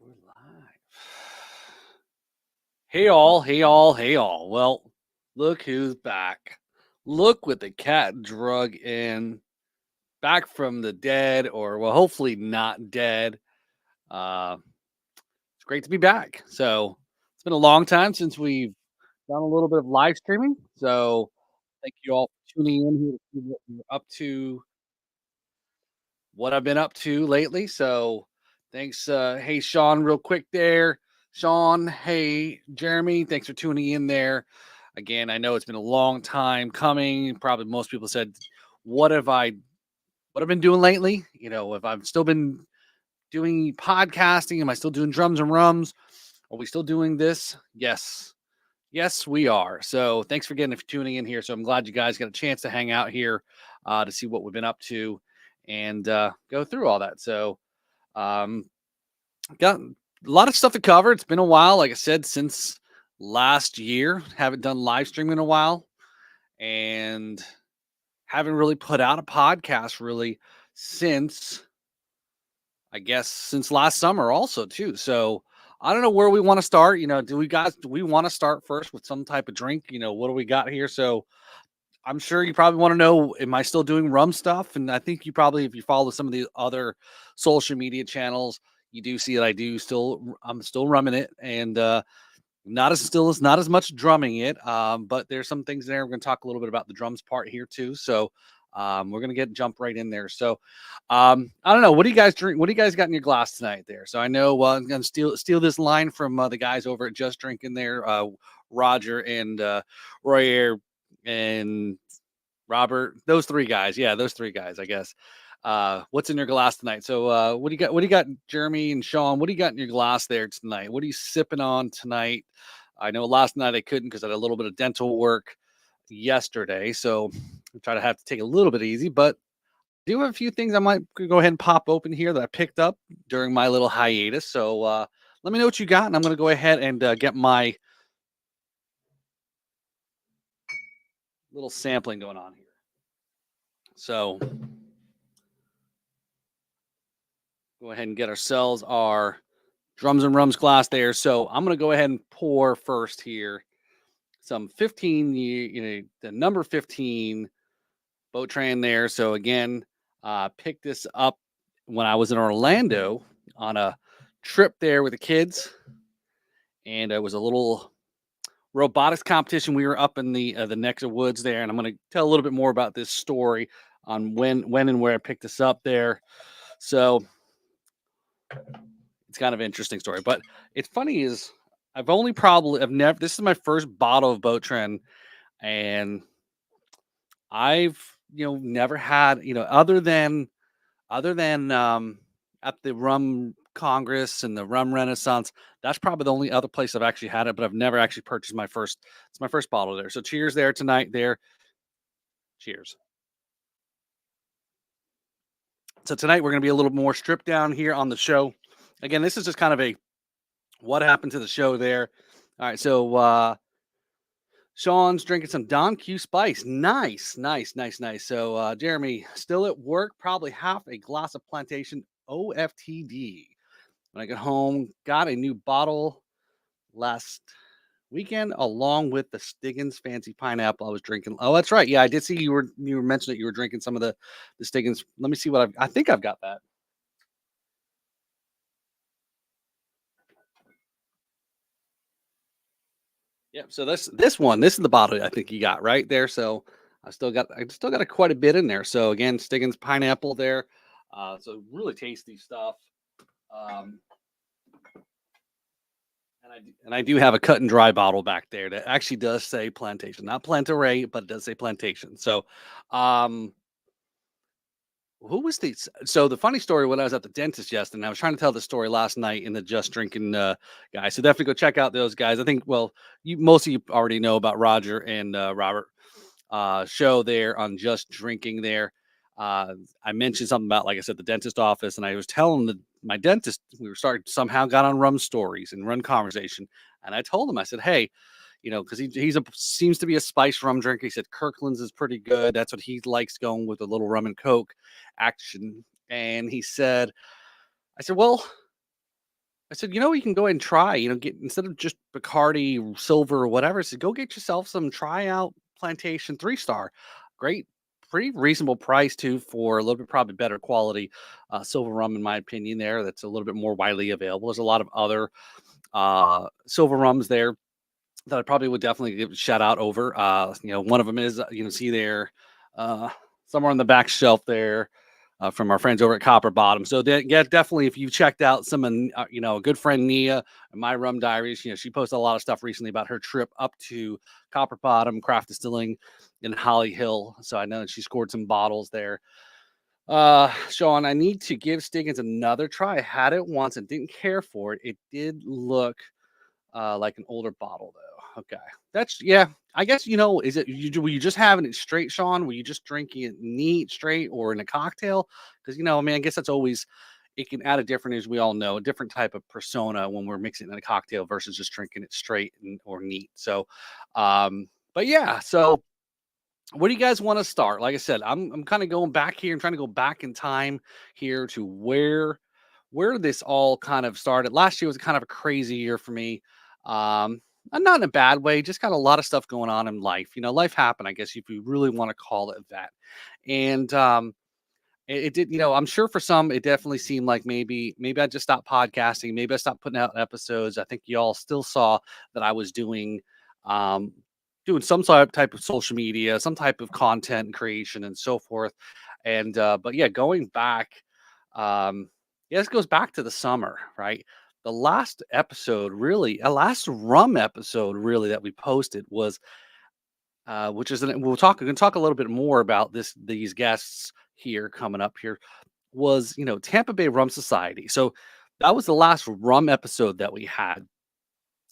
We're live. Hey all, hey all, hey all. Well, look who's back. Look what the cat drug in. Back from the dead, or well, hopefully not dead. Uh it's great to be back. So it's been a long time since we've done a little bit of live streaming. So thank you all for tuning in here to see what we're up to, what I've been up to lately. So thanks. Hey, Sean, real quick there. Sean, hey, Jeremy, thanks for tuning in there. Again, I know it's been a long time coming. Probably most people said, what have I what I've been doing lately? If I've still been doing podcasting, am I still doing drums and rums? Are we still doing this? Yes. Yes, we are. So thanks for getting for tuning in here. So I'm glad you guys got a chance to hang out here to see what we've been up to and go through all that. So um, got a lot of stuff to cover. It's been a while, like I said, since last year. Haven't done live streaming in a while, and haven't really put out a podcast really since I guess since last summer also too. So I don't know where we want to start. Do we want to start first with some type of drink? What do we got here? So I'm sure you probably want to know, am I still doing rum stuff? And I think you probably, if you follow some of the other social media channels, you do see that I'm still rumming it, and not as much drumming it. But there's some things there. We're going to talk a little bit about the drums part here too. So we're going to jump right in there. So I don't know. What do you guys drink? What do you guys got in your glass tonight there? So I know I'm going to steal this line from the guys over at Just Drinking there, Roger and Roy Air and Robert, those three guys. Yeah, those three guys, I guess. What's in your glass tonight? So what do you got? What do you got, Jeremy and Sean? What do you got in your glass there tonight? What are you sipping on tonight? I know last night I couldn't because I had a little bit of dental work yesterday. So I try to have to take a little bit easy, but I do have a few things I might go ahead and pop open here that I picked up during my little hiatus. So let me know what you got, and I'm going to go ahead and get my little sampling going on here. So go ahead and get ourselves our drums and rums glass there. So I'm going to go ahead and pour first here some 15, the number 15 boat train there. So again, picked this up when I was in Orlando on a trip there with the kids, and it was a little robotics competition. We were up in the neck of woods there, and I'm going to tell a little bit more about this story on when and where I picked this up there. So it's kind of an interesting story, but it's funny is I've never, this is my first bottle of Botrin, and I've, never had, other than at the rum congress and the rum renaissance, that's probably the only other place I've actually had it, but I've never actually purchased it's my first bottle there. So cheers there tonight there. Cheers. So tonight we're going to be a little more stripped down here on the show. Again, this is just kind of a what happened to the show there. All right, so Sean's drinking some Don Q Spice. Nice, nice, nice, nice. So, Jeremy, still at work, probably half a glass of Plantation OFTD. When I get home, got a new bottle last weekend, along with the Stiggins Fancy Pineapple I was drinking. Oh, that's right. Yeah, I did see you were mentioning that you were drinking some of the Stiggins. Let me see what I think I've got that. Yep. So this is the bottle I think you got right there. So I still got quite a bit in there. So again, Stiggins pineapple there. So really tasty stuff. Um, and I do have a cut and dry bottle back there that actually does say plantation, not Plantaray, but it does say plantation. So um who was these? So the funny story when I was at the dentist yesterday, and I was trying to tell the story last night in the Just Drinking guy. So definitely go check out those guys. I think you most of you already know about Roger and Robert show there on Just Drinking there. I mentioned something about, like I said, the dentist office, and I was telling my dentist we were starting somehow got on rum stories and run conversation, and I told him, I said, hey, because he's a seems to be a spice rum drinker. He said Kirkland's is pretty good. That's what he likes, going with a little rum and coke action. And he said, I said, well, I said, you can go ahead and try, get instead of just Bacardi Silver or whatever. I said, go get yourself some Try Out Plantation 3 star. Great, pretty reasonable price too for a little bit probably better quality silver rum, in my opinion. There, that's a little bit more widely available. There's a lot of other silver rums there that I probably would definitely give a shout out over. One of them is see there, uh, somewhere on the back shelf there. From our friends over at Copper Bottom. So yeah, definitely if you checked out some of a good friend Nia and my rum diaries, she posted a lot of stuff recently about her trip up to Copper Bottom Craft Distilling in Holly Hill. So I know that she scored some bottles there. Sean, I need to give Stiggins another try. I had it once and didn't care for it. It did look like an older bottle though. Okay. That's yeah. I guess is it were you just having it straight, Sean? Were you just drinking it neat, straight, or in a cocktail? Because I mean, I guess that's always it can add a different, as we all know, a different type of persona when we're mixing it in a cocktail versus just drinking it straight or neat. So, but yeah. So, where do you guys want to start? Like I said, I'm kind of going back here. I'm trying to go back in time here to where this all kind of started. Last year was kind of a crazy year for me. Not in a bad way, just got a lot of stuff going on in life. Life happened, I guess, if you really want to call it that. And it did, I'm sure for some it definitely seemed like maybe I just stopped podcasting, maybe I stopped putting out episodes. I think y'all still saw that I was um doing some sort of type of social media, some type of content creation and so forth. And but yeah, going back, yeah, this goes back to the summer, right? The last episode, really, a last rum episode, really, that we posted was which is we're gonna talk a little bit more about these guests here coming up here, was Tampa Bay Rum Society. So that was the last rum episode that we had,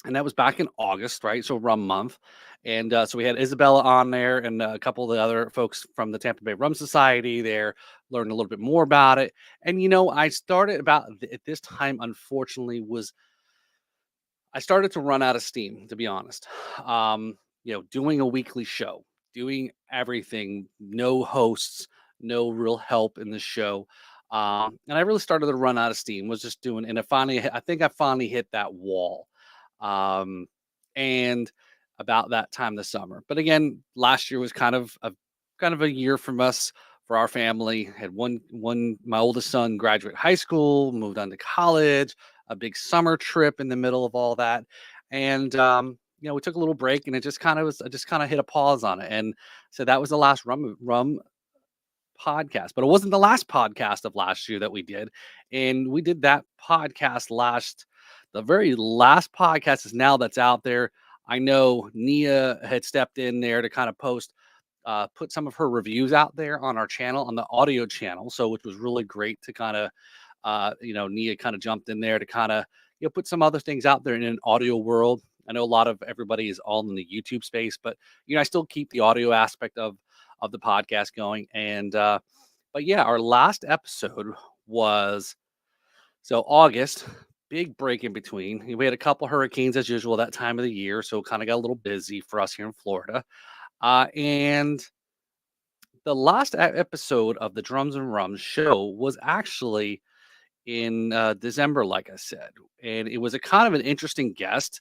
and that was back in August, right? So rum month, and so we had Isabella on there and a couple of the other folks from the Tampa Bay Rum Society there, learned a little bit more about it. And I started about at this time, unfortunately, was I started to run out of steam, to be honest. Doing a weekly show, doing everything, no hosts, no real help in the show. And I really started to run out of steam, was just doing, and I think I finally hit that wall. Um, and about that time this summer. But again, last year was kind of a year from us for our family. Had my oldest son graduate high school, moved on to college, a big summer trip in the middle of all that. And we took a little break and it just kind of was I just kind of hit a pause on it. And so that was the last rum podcast, but it wasn't the last podcast of last year that we did. And we did that podcast the very last podcast is now that's out there. I know Nia had stepped in there to kind of put some of her reviews out there on our channel, on the audio channel. So, which was really great to kind of, Nia kind of jumped in there to kind of, put some other things out there in an audio world. I know a lot of everybody is all in the YouTube space, but I still keep the audio aspect of the podcast going. And but yeah, our last episode was August, big break in between. We had a couple hurricanes as usual that time of the year, so kind of got a little busy for us here in Florida. And the last episode of the Drums and Rums show was actually in December, like I said, and it was a kind of an interesting guest.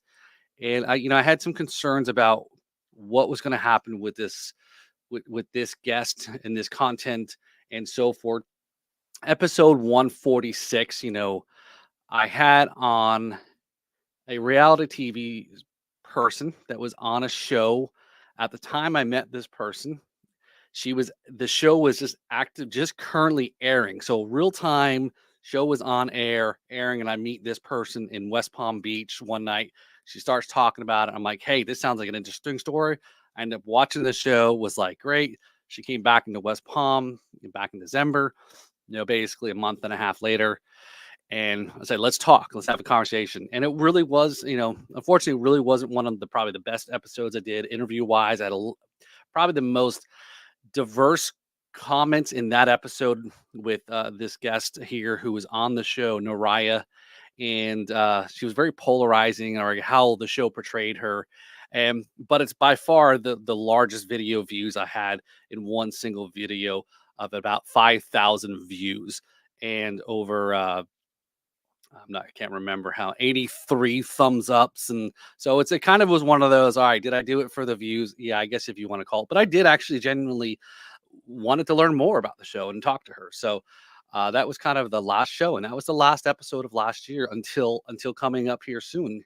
And I had some concerns about what was going to happen with this guest and this content and so forth. Episode 146, I had on a reality TV person that was on a show. At the time I met this person, the show was just active, just currently airing. So real time show was on airing, and I meet this person in West Palm Beach one night. She starts talking about it. I'm like, hey, this sounds like an interesting story. I ended up watching the show, was like, great. She came back into West Palm back in December, basically a month and a half later. And I said, let's talk, let's have a conversation. And it really was, unfortunately, really wasn't one of probably the best episodes I did interview wise. I had probably the most diverse comments in that episode with this guest here who was on the show, Noraya, and she was very polarizing, or how the show portrayed her. And but it's by far the largest video views I had in one single video, of about 5,000 views, and over I can't remember how 83 thumbs ups. And so it kind of was one of those, all right, did I do it for the views? Yeah, I guess if you want to call it. But I did actually genuinely wanted to learn more about the show and talk to her. So that was kind of the last show, and that was the last episode of last year until coming up here soon,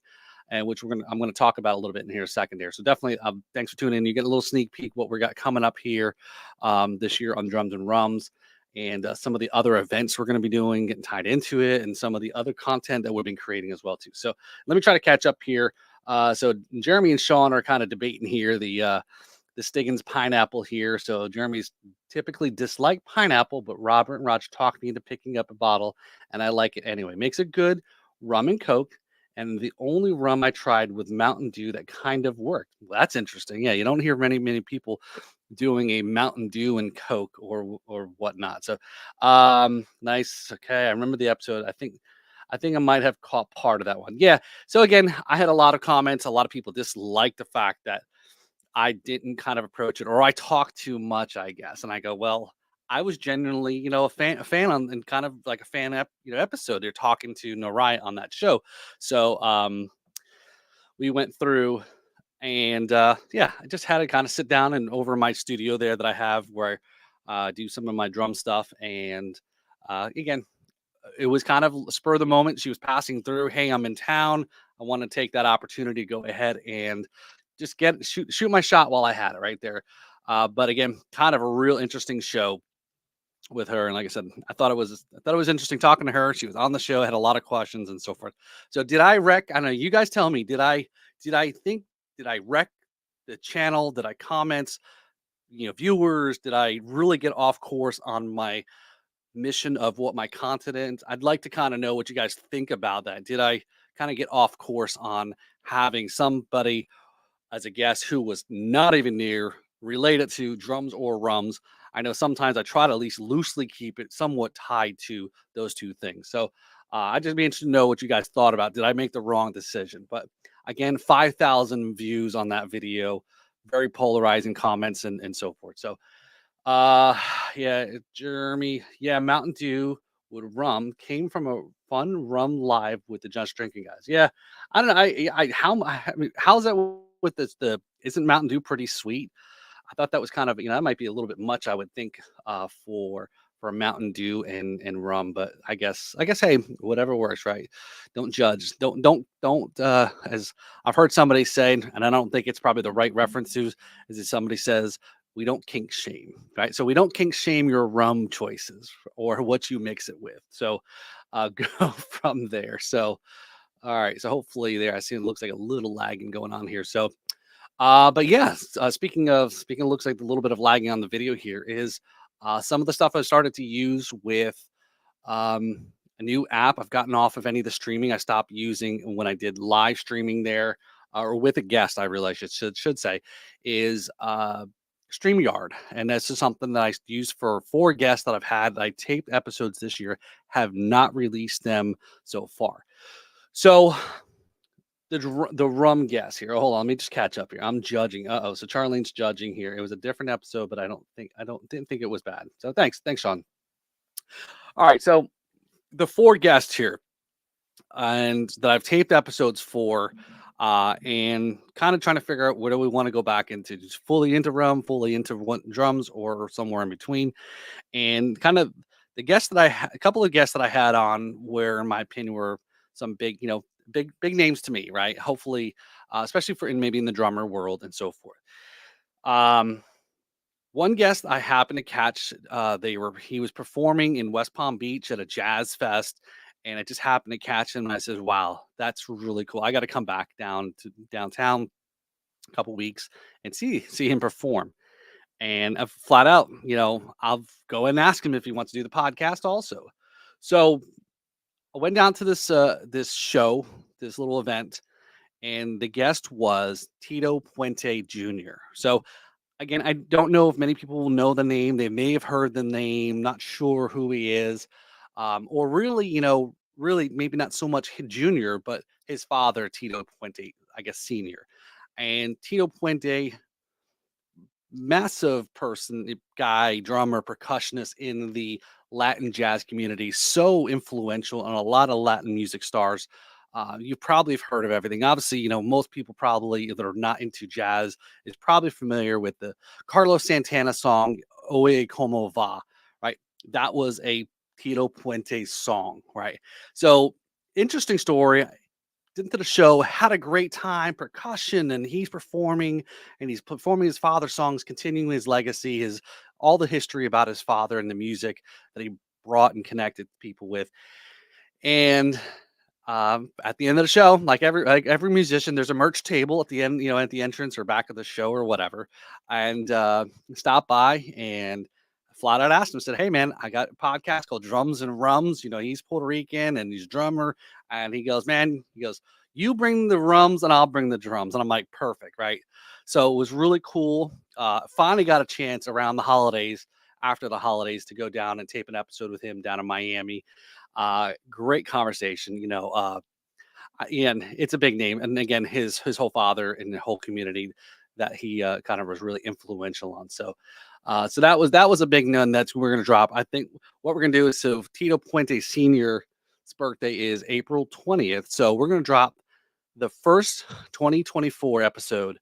and which I'm gonna talk about a little bit in here a second here. So definitely, thanks for tuning in. You get a little sneak peek what we got coming up here this year on Drums and Rums. And some of the other events we're going to be doing, getting tied into it, and some of the other content that we've been creating as well too. So let me try to catch up here. So Jeremy and Sean are kind of debating here the Stiggins pineapple here. So Jeremy's typically dislike pineapple, but Robert and Raj talked me into picking up a bottle, and I like it anyway. Makes it good rum and Coke. And the only rum I tried with Mountain Dew that kind of worked. Well, that's interesting. Yeah, you don't hear many people doing a Mountain Dew and Coke or whatnot. So nice. Okay. I remember the episode. I think I might have caught part of that one. Yeah. So again, I had a lot of comments. A lot of people disliked the fact that I didn't kind of approach it, or I talked too much, I guess. And I go, well, I was genuinely, a fan on, and kind of like a episode. They're talking to Norai on that show. So we went through, and yeah, I just had to kind of sit down and over my studio there that I have where I do some of my drum stuff. And again, it was kind of spur of the moment. She was passing through. Hey, I'm in town. I want to take that opportunity to go ahead and just shoot my shot while I had it right there. But again, kind of a real interesting show with her. And like I said, I thought it was interesting talking to her. She was on the show, had a lot of questions and so forth. So did I wreck? I know you guys tell me. Did I wreck the channel? Did I comment? Viewers? Did I really get off course on my mission of what my content? I'd like to kind of know what you guys think about that. Did I kind of get off course on having somebody as a guest who was not even near related to drums or rums? I know sometimes I try to at least loosely keep it somewhat tied to those two things. So I'd just be interested to know what you guys thought about. Did I make the wrong decision? But again, 5,000 views on that video, very polarizing comments and so forth. So uh, yeah, Jeremy. Yeah, Mountain Dew with rum came from a fun rum live with the Just Drinking guys. Yeah, I don't know. I mean, how's that with this? Isn't Mountain Dew pretty sweet? I thought that was kind of, that might be a little bit much, I would think, for Mountain Dew and rum. But I guess, hey, whatever works, right? Don't judge. Don't. As I've heard somebody say, and I don't think it's probably the right reference to, is that somebody says we don't kink shame, right? So we don't kink shame your rum choices or what you mix it with. So go from there. So all right. So hopefully there, I see it looks like a little lagging going on here. So but yes, speaking, looks like a little bit of lagging on the video here is some of the stuff I started to use with um, a new app. I've gotten off of any of the streaming. I stopped using when I did live streaming there, or with a guest. I realize should say is StreamYard, and that's just something that I use for 4 guests that I've had. I taped episodes this year, have not released them so far. So the rum guess here. Oh, hold on, let me just catch up here. I'm judging. Uh-oh. So Charlene's judging here. It was a different episode, but I didn't think it was bad. So thanks, Sean. All right. So the 4 guests here and that I've taped episodes for, and kind of trying to figure out where do we want to go back into, just fully into rum, fully into drums, or somewhere in between. And kind of a couple of guests that I had on, where in my opinion were some big, big names to me, right? Hopefully, especially maybe in the drummer world and so forth. Um, One guest I happened to catch, he was performing in West Palm Beach at a jazz fest, and I just happened to catch him, and I said, "Wow, that's really cool. I got to come back down to downtown a couple weeks and see him perform." And flat out, I'll go and ask him if he wants to do the podcast also. So I went down to this show, this little event, and the guest was Tito Puente Jr. So again, I don't know if many people will know the name. They may have heard the name, not sure who he is, or really, really maybe not so much Junior, but his father, Tito Puente, I guess Senior. And Tito Puente massive person, guy, drummer, percussionist in the Latin jazz community, so influential on a lot of Latin music stars. You probably have heard of everything. Obviously, most people probably that are not into jazz is probably familiar with the Carlos Santana song "Oye Como Va," right? That was a Tito Puente song, right? So interesting story. Into the show, had a great time, percussion, and he's performing his father's songs, continuing his legacy, his all the history about his father and the music that he brought and connected people with. And at the end of the show, like every musician, there's a merch table at the end, at the entrance or back of the show or whatever. And stopped by and flat out asked him, said, "Hey man, I got a podcast called Drums and Rums. He's Puerto Rican and he's a drummer." And he goes, "Man," he goes, "you bring the rums and I'll bring the drums." And I'm like, perfect, right? So it was really cool. Finally got a chance around the holidays, after the holidays, to go down and tape an episode with him down in Miami. Great conversation, and it's a big name. And again, his whole father and the whole community that he kind of was really influential on. So that was a big nun. That's we're gonna drop. I think what we're gonna do is, so Tito Puente Senior's birthday is April 20th. So we're gonna drop the first 2024 episode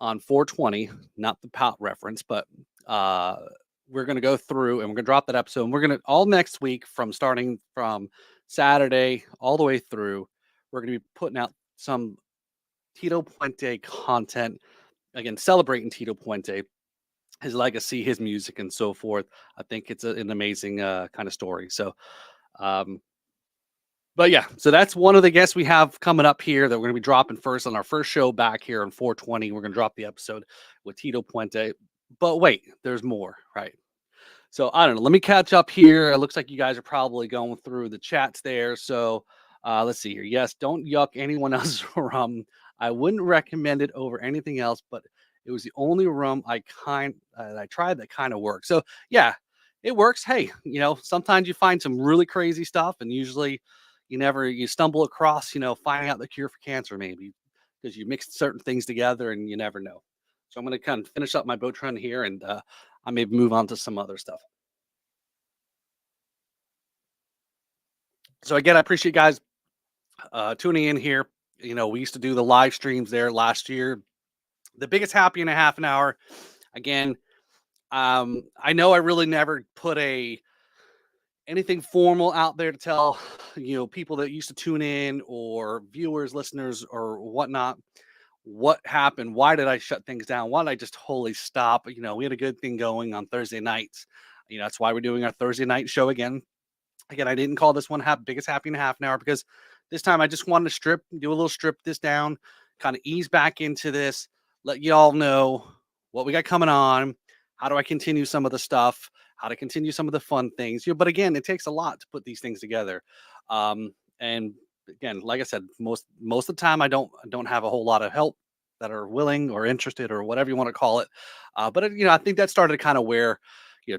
on 420, not the pout reference, but uh we're going to go through and we're going to drop that episode, and we're going to all next week, from starting from Saturday all the way through, we're going to be putting out some Tito Puente content, again celebrating Tito Puente, his legacy, his music, and so forth. I think it's an amazing kind of story. Um but yeah, so that's one of the guests we have coming up here that we're going to be dropping first on our first show back here on 420. We're going to drop the episode with Tito Puente. But wait, there's more, right? So I don't know. Let me catch up here. It looks like you guys are probably going through the chats there. So let's see here. Yes, don't yuck anyone else's rum. I wouldn't recommend it over anything else, but it was the only rum I tried that kind of worked. So yeah, it works. Hey, sometimes you find some really crazy stuff, and usually you stumble across, finding out the cure for cancer, maybe because you mixed certain things together and you never know. So I'm going to kind of finish up my boat run here, and I may move on to some other stuff. So again, I appreciate you guys tuning in here. We used to do the live streams there last year. The biggest happy in a half an hour. Again, I know I really never put a anything formal out there to tell people that used to tune in, or viewers, listeners, or whatnot, what happened. Why did I shut things down? Why did I just wholly stop? We had a good thing going on Thursday nights. That's why we're doing our Thursday night show again. Again, I didn't call this one biggest happy in a half an hour, because this time I just wanted to do a little strip this down, kind of ease back into this, let you all know what we got coming on, how do I continue some of the stuff, how to continue some of the fun things. But again, it takes a lot to put these things together. And again, like I said, most of the time I don't have a whole lot of help that are willing or interested or whatever you want to call it. But I think that started kind of where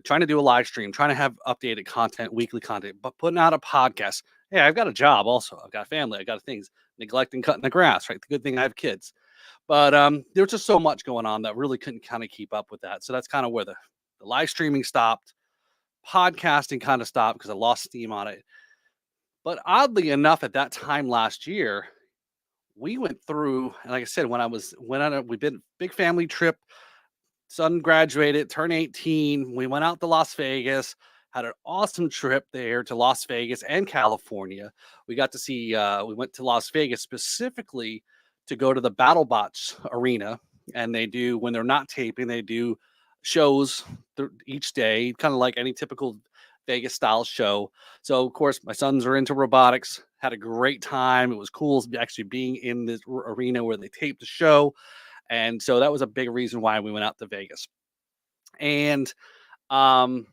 trying to do a live stream, trying to have updated content, weekly content, but putting out a podcast. Hey, I've got a job also. I've got a family. I got things, neglecting cutting the grass, right? The good thing I have kids. But there's just so much going on that really couldn't kind of keep up with that. So that's kind of where the live streaming stopped. Podcasting kind of stopped because I lost steam on it. But oddly enough, at that time last year, we went through, and like I said, we've been big family trip. Son graduated, turned 18. We went out to Las Vegas, had an awesome trip there to Las Vegas and California. We got to see, we went to Las Vegas specifically to go to the BattleBots arena. And when they're not taping, they do shows each day, kind of like any typical Vegas style show. So, of course, my sons are into robotics, had a great time. It was cool actually being in this arena where they taped the show, and so that was a big reason why we went out to Vegas. And um,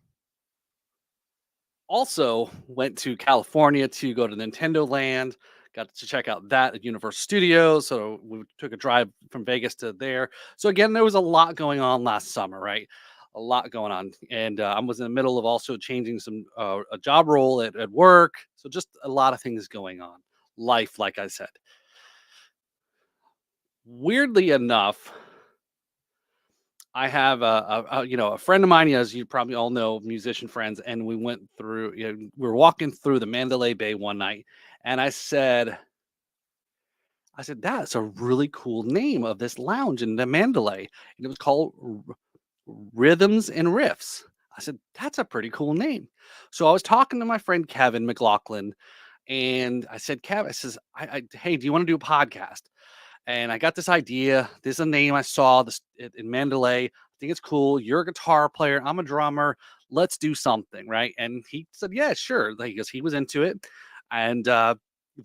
also went to California to go to Nintendo Land. Got to check out that at Universal Studios. So we took a drive from Vegas to there. So again, there was a lot going on last summer, right? A lot going on. And I was in the middle of also changing a job role at work. So just a lot of things going on. Life, like I said. Weirdly enough, I have a friend of mine, as you probably all know, musician friends, and we went through, we were walking through the Mandalay Bay one night, and I said, that's a really cool name of this lounge in the Mandalay. And it was called Rhythms and Riffs. I said, that's a pretty cool name. So I was talking to my friend Kevin McLaughlin, and I said, Kev, I says, hey, do you want to do a podcast? And I got this idea. This is a name I saw this in Mandalay. I think it's cool. You're a guitar player. I'm a drummer. Let's do something, right? And he said, yeah, sure. Like, because he was into it. And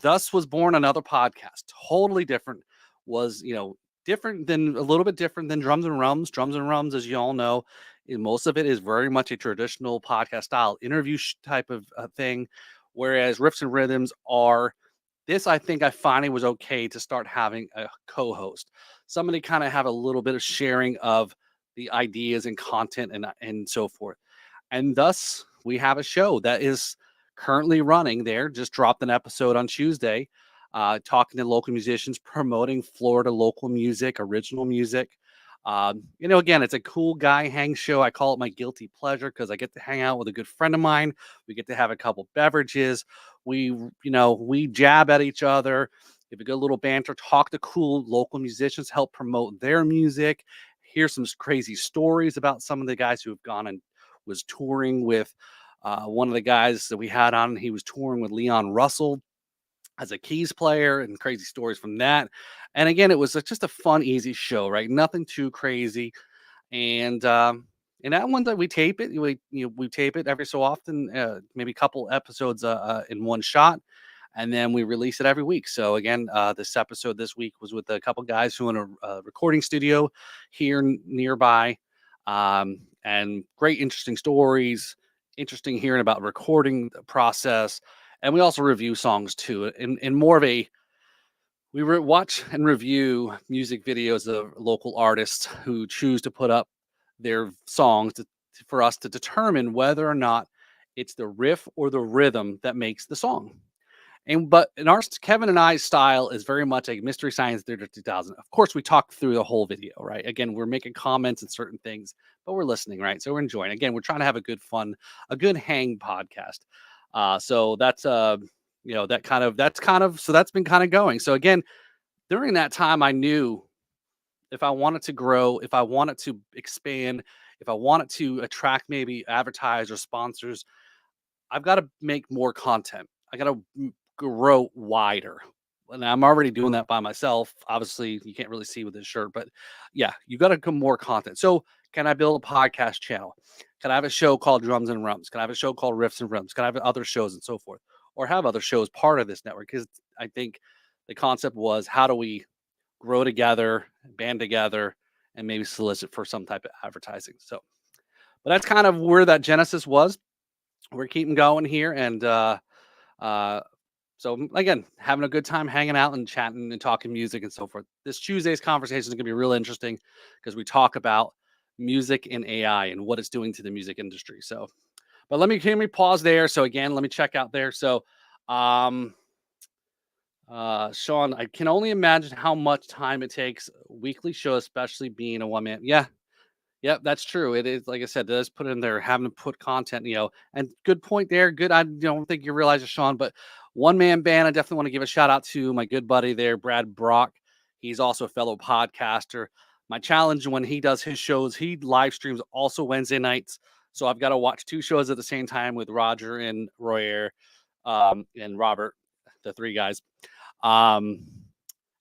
thus was born another podcast. Totally different. Was, different than a little bit different than Drums and Rums. Drums and Rums, as you all know, most of it is very much a traditional podcast style interview type of thing. Whereas Riffs and Rhythms are this, I think I finally was okay to start having a co-host, somebody kind of have a little bit of sharing of the ideas and content and so forth. And thus, we have a show that is currently running there. Just dropped an episode on Tuesday, talking to local musicians, promoting Florida local music, original music. Again, it's a cool guy hang show. I call it my guilty pleasure because I get to hang out with a good friend of mine. We get to have a couple beverages. We jab at each other, give a good little banter, talk to cool local musicians, help promote their music, hear some crazy stories about some of the guys who have gone and was touring with one of the guys that we had on. He was touring with Leon Russell as a keys player and crazy stories from that. And again, it was just a fun, easy show, right? Nothing too crazy. And that one that we tape it, we tape it every so often, maybe a couple episodes in one shot, and then we release it every week. So again, this episode this week was with a couple guys who in a recording studio here nearby, and great, interesting stories. Interesting hearing about recording the process, and we also review songs too, in more of a watch and review music videos of local artists who choose to put up their songs for us to determine whether or not it's the riff or the rhythm that makes the song. But in our Kevin and I's style is very much a Mystery Science Theater 2000. Of course, we talk through the whole video, right? Again, we're making comments and certain things, but we're listening, right? So we're enjoying. Again, we're trying to have a good fun, a good hang podcast. So that's been kind of going. So again, during that time, I knew if I wanted to grow, if I wanted to expand, if I wanted to attract maybe advertisers, sponsors, I've got to make more content. I got to grow wider. And I'm already doing that by myself. Obviously, you can't really see with this shirt, but yeah, you got to come more content. So, can I build a podcast channel? Can I have a show called Drums and Rums? Can I have a show called Riffs and Rums? Can I have other shows and so forth? Or have other shows part of this network? Because I think the concept was how do we grow together, band together, and maybe solicit for some type of advertising. So, but that's kind of where that genesis was. We're keeping going here, and uh, again, having a good time hanging out and chatting and talking music and so forth. This Tuesday's conversation is going to be real interesting because we talk about music and AI and what it's doing to the music industry. So, but let me pause there. So again, let me check out there. So, um, Sean, I can only imagine how much time it takes a weekly show, especially being a one man. Yeah, yep, that's true. It is, like I said, does put in there having to put content, and good point there. Good. I don't think you realize it, Sean, but one man band. I definitely want to give a shout out to my good buddy there, Brad Brock. He's also a fellow podcaster. My challenge when he does his shows, he live streams also Wednesday nights. So I've got to watch two shows at the same time with Roger and Royer, and Robert, the three guys, um,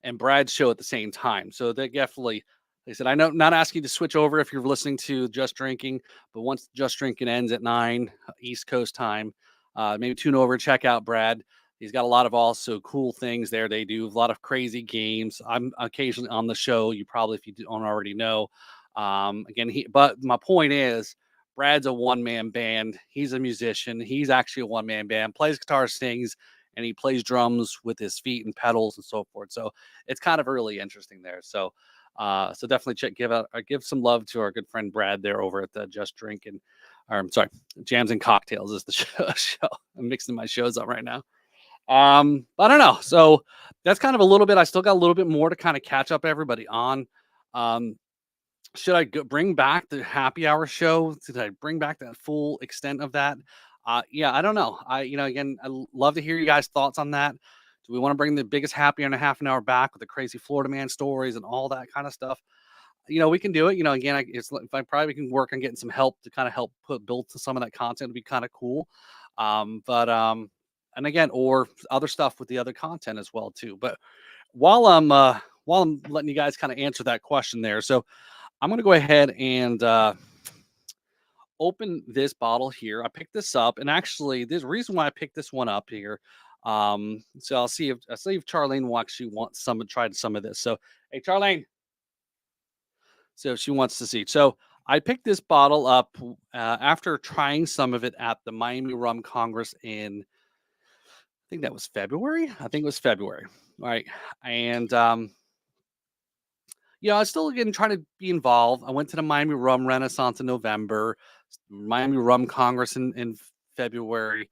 and Brad's show at the same time. So they definitely, they said, I know not asking you to switch over if you're listening to Just Drinking, but once Just Drinking ends at 9 East Coast time, maybe tune over and check out Brad. He's got a lot of also cool things there. They do a lot of crazy games. I'm occasionally on the show. You probably, if you don't already know, but my point is, Brad's a one man band. He's a musician. He's actually a one man band, plays guitar, sings, and he plays drums with his feet and pedals and so forth. So it's kind of really interesting there. So definitely give some love to our good friend Brad there over at the Just Drink or I'm sorry, Jams and Cocktails is the show. I'm mixing my shows up right now. But I don't know. So that's kind of a little bit. I still got a little bit more to kind of catch up everybody on. Um, Should I bring back the happy hour show? Did I bring back that full extent of that? Yeah, I don't know. Again, love to hear you guys' thoughts on that. Do we want to bring the biggest happy hour and a half an hour back with the crazy Florida man stories and all that kind of stuff? We can do it. Again, if I probably can work on getting some help to kind of help build to some of that content would be kind of cool. But and again, or other stuff with the other content as well too. But while I'm uh, while I'm letting you guys kind of answer that question there, so I'm gonna go ahead and open this bottle here. I picked this up, and actually, there's a reason why I picked this one up here. So I'll see if Charlene will actually want some tried some of this. So, hey, Charlene, so if she wants to see. So I picked this bottle up after trying some of it at the Miami Rum Congress in, I think that was February. I think it was February. All right. And, I was still again trying to be involved. I went to the Miami Rum Renaissance in November, Miami Rum Congress in February,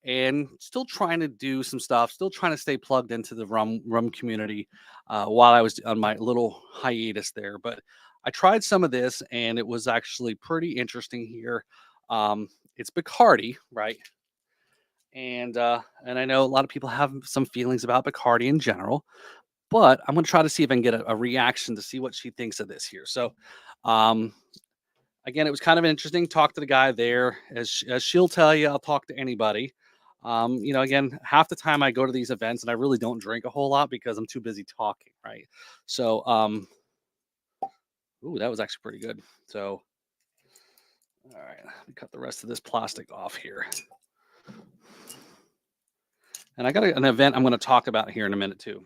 and still trying to do some stuff, still trying to stay plugged into the rum community while I was on my little hiatus there. But I tried some of this, and it was actually pretty interesting here. It's Bacardi, right? And I know a lot of people have some feelings about Bacardi in general, but I'm gonna try to see if I can get a reaction to see what she thinks of this here. So, um, again, it was kind of interesting. Talk to the guy there, as she'll tell you. I'll talk to anybody. Again, half the time I go to these events and I really don't drink a whole lot because I'm too busy talking, right? So, ooh, that was actually pretty good. So, all right, let me cut the rest of this plastic off here. And I got an event I'm going to talk about here in a minute too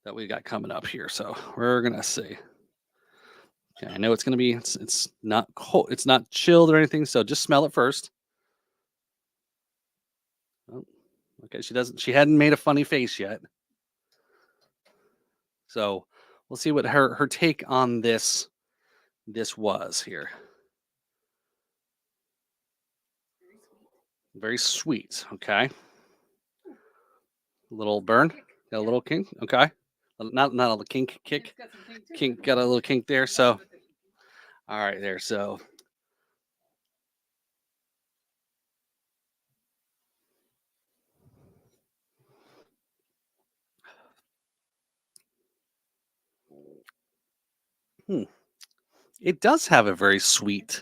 that we got coming up here. So we're gonna see. Okay, I know it's gonna be it's not cold, it's not chilled or anything. So just smell it first. Oh, okay, she hadn't made a funny face yet. So we'll see what her take on this was here. Very sweet. Okay. A little burn. Got a little kink. Okay. Not a kink kick. Kink got a little kink there. So all right there. So hmm, it does have a very sweet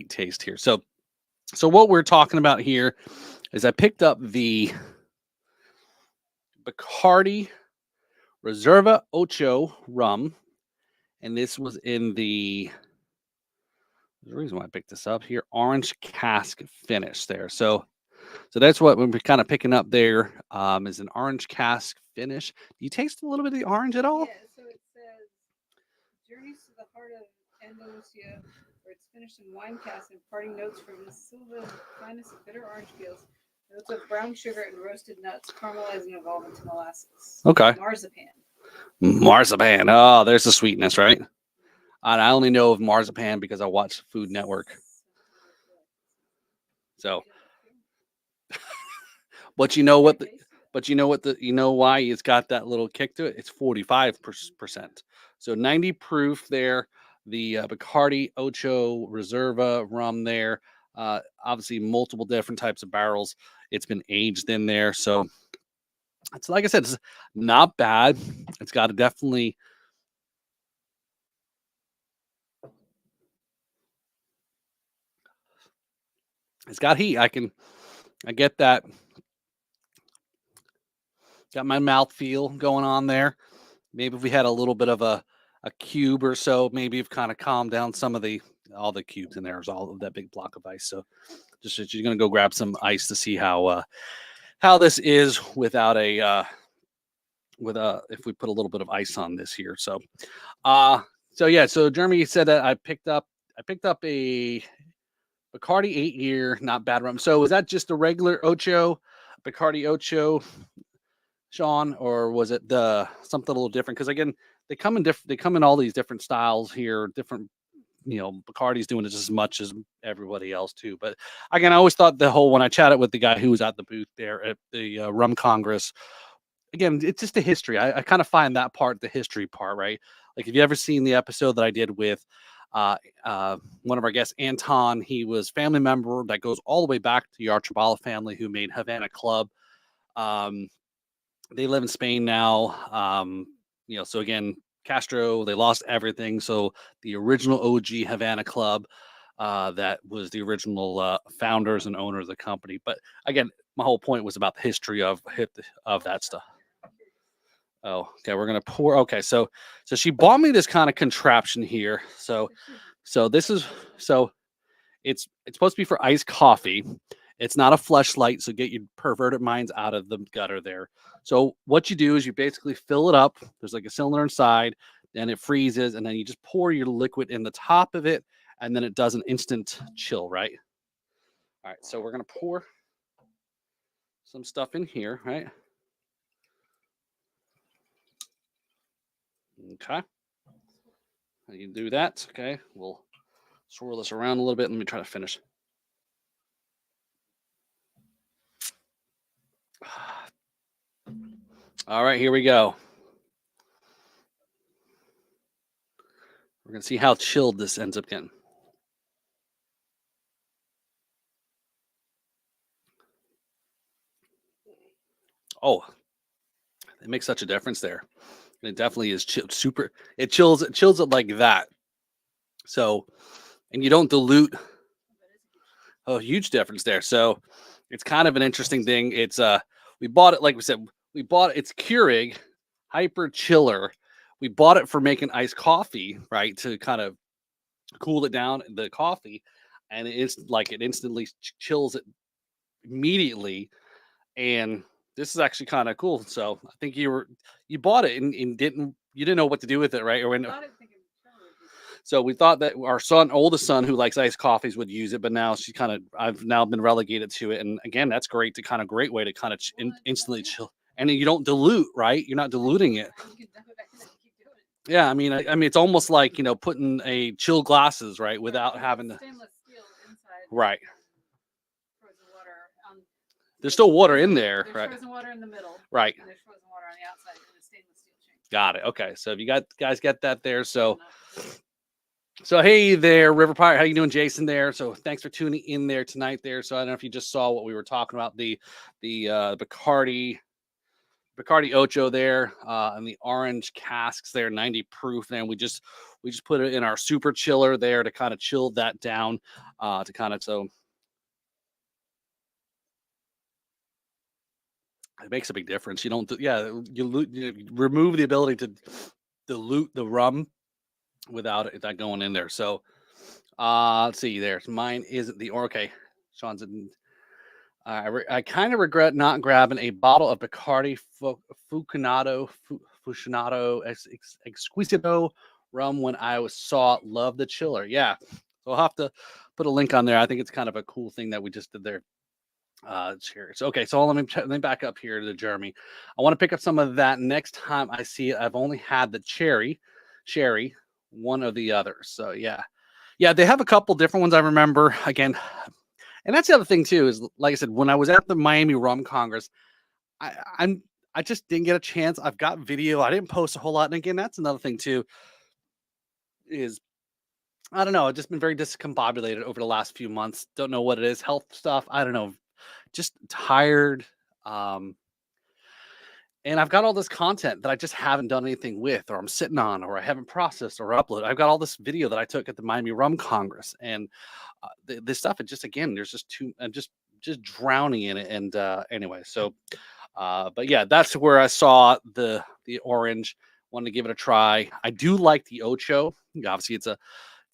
taste here. So what we're talking about here is I picked up the Bacardi Reserva Ocho rum, and this was in there's a reason why I picked this up here, orange cask finish there. So that's what we're kind of picking up there, is an orange cask finish. Do you taste a little bit of the orange at all? Yeah, so it says journeys to the heart of Andalusia, where it's finished in wine cask and parting notes from the Silva's finest bitter orange peels, notes of brown sugar and roasted nuts, caramelize and evolve into molasses. Okay. Marzipan. Marzipan. Oh, there's the sweetness, right? And I only know of marzipan because I watch Food Network. So, but you know what the, you know why it's got that little kick to it? It's 45%. So 90 proof there. The Bacardi Ocho Reserva rum there. Obviously, multiple different types of barrels. It's been aged in there. So it's like I said, it's not bad. It's got it's got heat. I get that. Got my mouth feel going on there. Maybe if we had a little bit of a cube or so, maybe you've kind of calmed down some of all the cubes in there is all of that big block of ice. So just you're gonna go grab some ice to see how this is without if we put a little bit of ice on this here. Uh so Jeremy said that I picked up a Bacardi 8 year, not bad rum. So was that just a regular Ocho, Bacardi Ocho, Sean, or was it the something a little different? Because again, they come in all these different styles here, different. Bacardi's doing it just as much as everybody else too. But again, I always thought when I chatted with the guy who was at the booth there at the Rum Congress, again, it's just the history. I kind of find that part, the history part, right? Like, have you ever seen the episode that I did with uh, one of our guests, Anton? He was family member that goes all the way back to the Archibald family who made Havana Club. Um, they live in Spain now. So again, Castro, they lost everything. So the original OG Havana Club, that was the original founders and owners of the company. But again, my whole point was about the history of that stuff. Oh, okay. We're gonna pour. Okay, so she bought me this kind of contraption here. So this is so it's supposed to be for iced coffee. It's not a fleshlight, so get your perverted minds out of the gutter there. So what you do is you basically fill it up. There's like a cylinder inside, then it freezes, and then you just pour your liquid in the top of it, and then it does an instant chill, right? All right, so we're gonna pour some stuff in here, right? Okay, you can do that. Okay, we'll swirl this around a little bit. Let me try to finish. All right, here we go. We're gonna see how chilled this ends up getting. Oh, it makes such a difference there. It definitely is super. It chills it like that. So, and you don't dilute. Oh, huge difference there. So, it's kind of an interesting thing. We bought it, like we said, we bought it. It's Keurig Hyper Chiller. We bought it for making iced coffee, right? To kind of cool it down, the coffee, and it instantly chills it immediately. And this is actually kind of cool. So I think you bought it and didn't know what to do with it, right? So we thought that our oldest son, who likes iced coffees, would use it, but now I've now been relegated to it. And again, that's great way to kind of instantly chill. And then you don't dilute, right? You're not diluting it. Yeah, I mean, it's almost like putting a chill glasses, right, without having to. Stainless steel inside. Right. Frozen water on. There's still water in there, There's right? frozen water in the middle. Right. And there's frozen water on the outside in a stainless steel chain. Got it. Okay. So if you guys get that there, so hey there, River Pirate. How you doing, Jason? There. So thanks for tuning in there tonight. There. So I don't know if you just saw what we were talking about, the Bacardi Ocho there, and the orange casks there, 90 proof. There, and we just put it in our super chiller there to kind of chill that down, to kind of so it makes a big difference. You don't, yeah, you remove the ability to dilute the rum without that going in there. So, let's see. There, mine isn't okay. Sean's in. I kind of regret not grabbing a bottle of Bacardi Fucinato Exquisito rum when I love the chiller. Yeah, so I'll have to put a link on there. I think it's kind of a cool thing that we just did there. Cheers. Okay, so let me back up here to Jeremy. I want to pick up some of that next time I see it. I've only had the sherry, one of the others. So yeah, they have a couple different ones. I remember again, and that's the other thing too. Is like I said, when I was at the Miami Rum Congress, I I'm I just didn't get a chance. I've got video. I didn't post a whole lot, and again, that's another thing too. Is I don't know. I've just been very discombobulated over the last few months. Don't know what it is. Health stuff. I don't know. Just tired. Um, and I've got all this content that I just haven't done anything with, or I'm sitting on, or I haven't processed or uploaded. I've got all this video that I took at the Miami Rum Congress, and this stuff. It just again, there's just too. I'm just drowning in it. And anyway, so but yeah, that's where I saw the orange. Wanted to give it a try. I do like the Ocho. Obviously, it's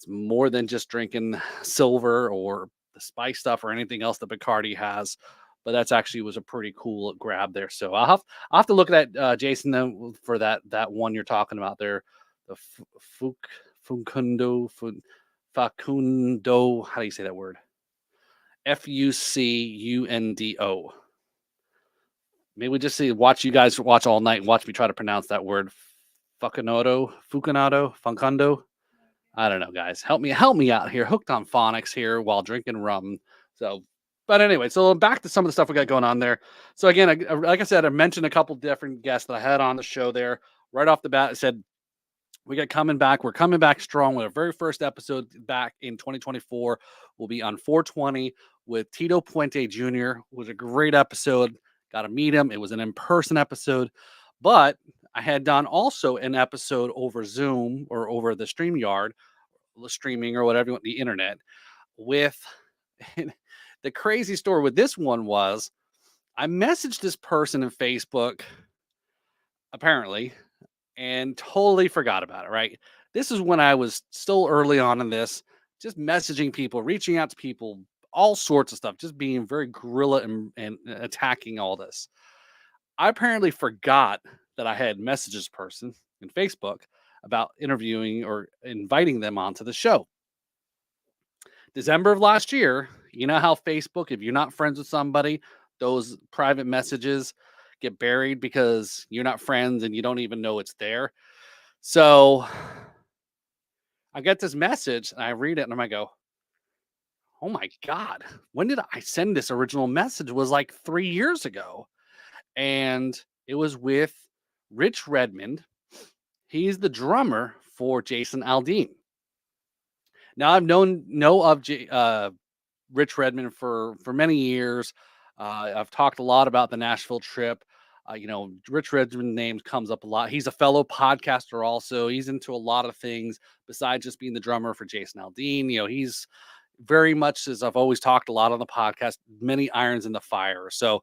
more than just drinking silver or the spice stuff or anything else that Bacardi has. But that's actually was a pretty cool grab there. So I'll have to look at that, Jason, then for that one you're talking about there, the Fucundo Facundo. How do you say that word? Fucundo. Maybe we just watch you guys watch all night and watch me try to pronounce that word. Fucundo. I don't know, guys. Help me out here. Hooked on phonics here while drinking rum. So But anyway, so back to some of the stuff we got going on there. So again, like I said, I mentioned a couple different guests that I had on the show there. Right off the bat, I said we got coming back. We're coming back strong with our very first episode back in 2024. We'll be on 420 with Tito Puente Jr. It was a great episode. Got to meet him. It was an in-person episode, but I had done also an episode over Zoom or over the StreamYard, the streaming or whatever, the internet with the crazy story with this one was I messaged this person in Facebook, apparently, and totally forgot about it, right? This is when I was still early on in this, just messaging people, reaching out to people, all sorts of stuff, just being very guerrilla and attacking all this. I apparently forgot that I had messaged this person in Facebook about interviewing or inviting them onto the show. December of last year, you know how Facebook, if you're not friends with somebody, those private messages get buried because you're not friends and you don't even know it's there. So I get this message and I read it and I go, oh my God, when did I send this original message? It was like 3 years ago. And it was with Rich Redmond. He's the drummer for Jason Aldean. Now I've know of Rich Redmond for many years. I've talked a lot about the Nashville trip. Rich Redmond name comes up a lot. He's a fellow podcaster also. He's into a lot of things besides just being the drummer for Jason Aldean. He's very much, as I've always talked a lot on the podcast, many irons in the fire. So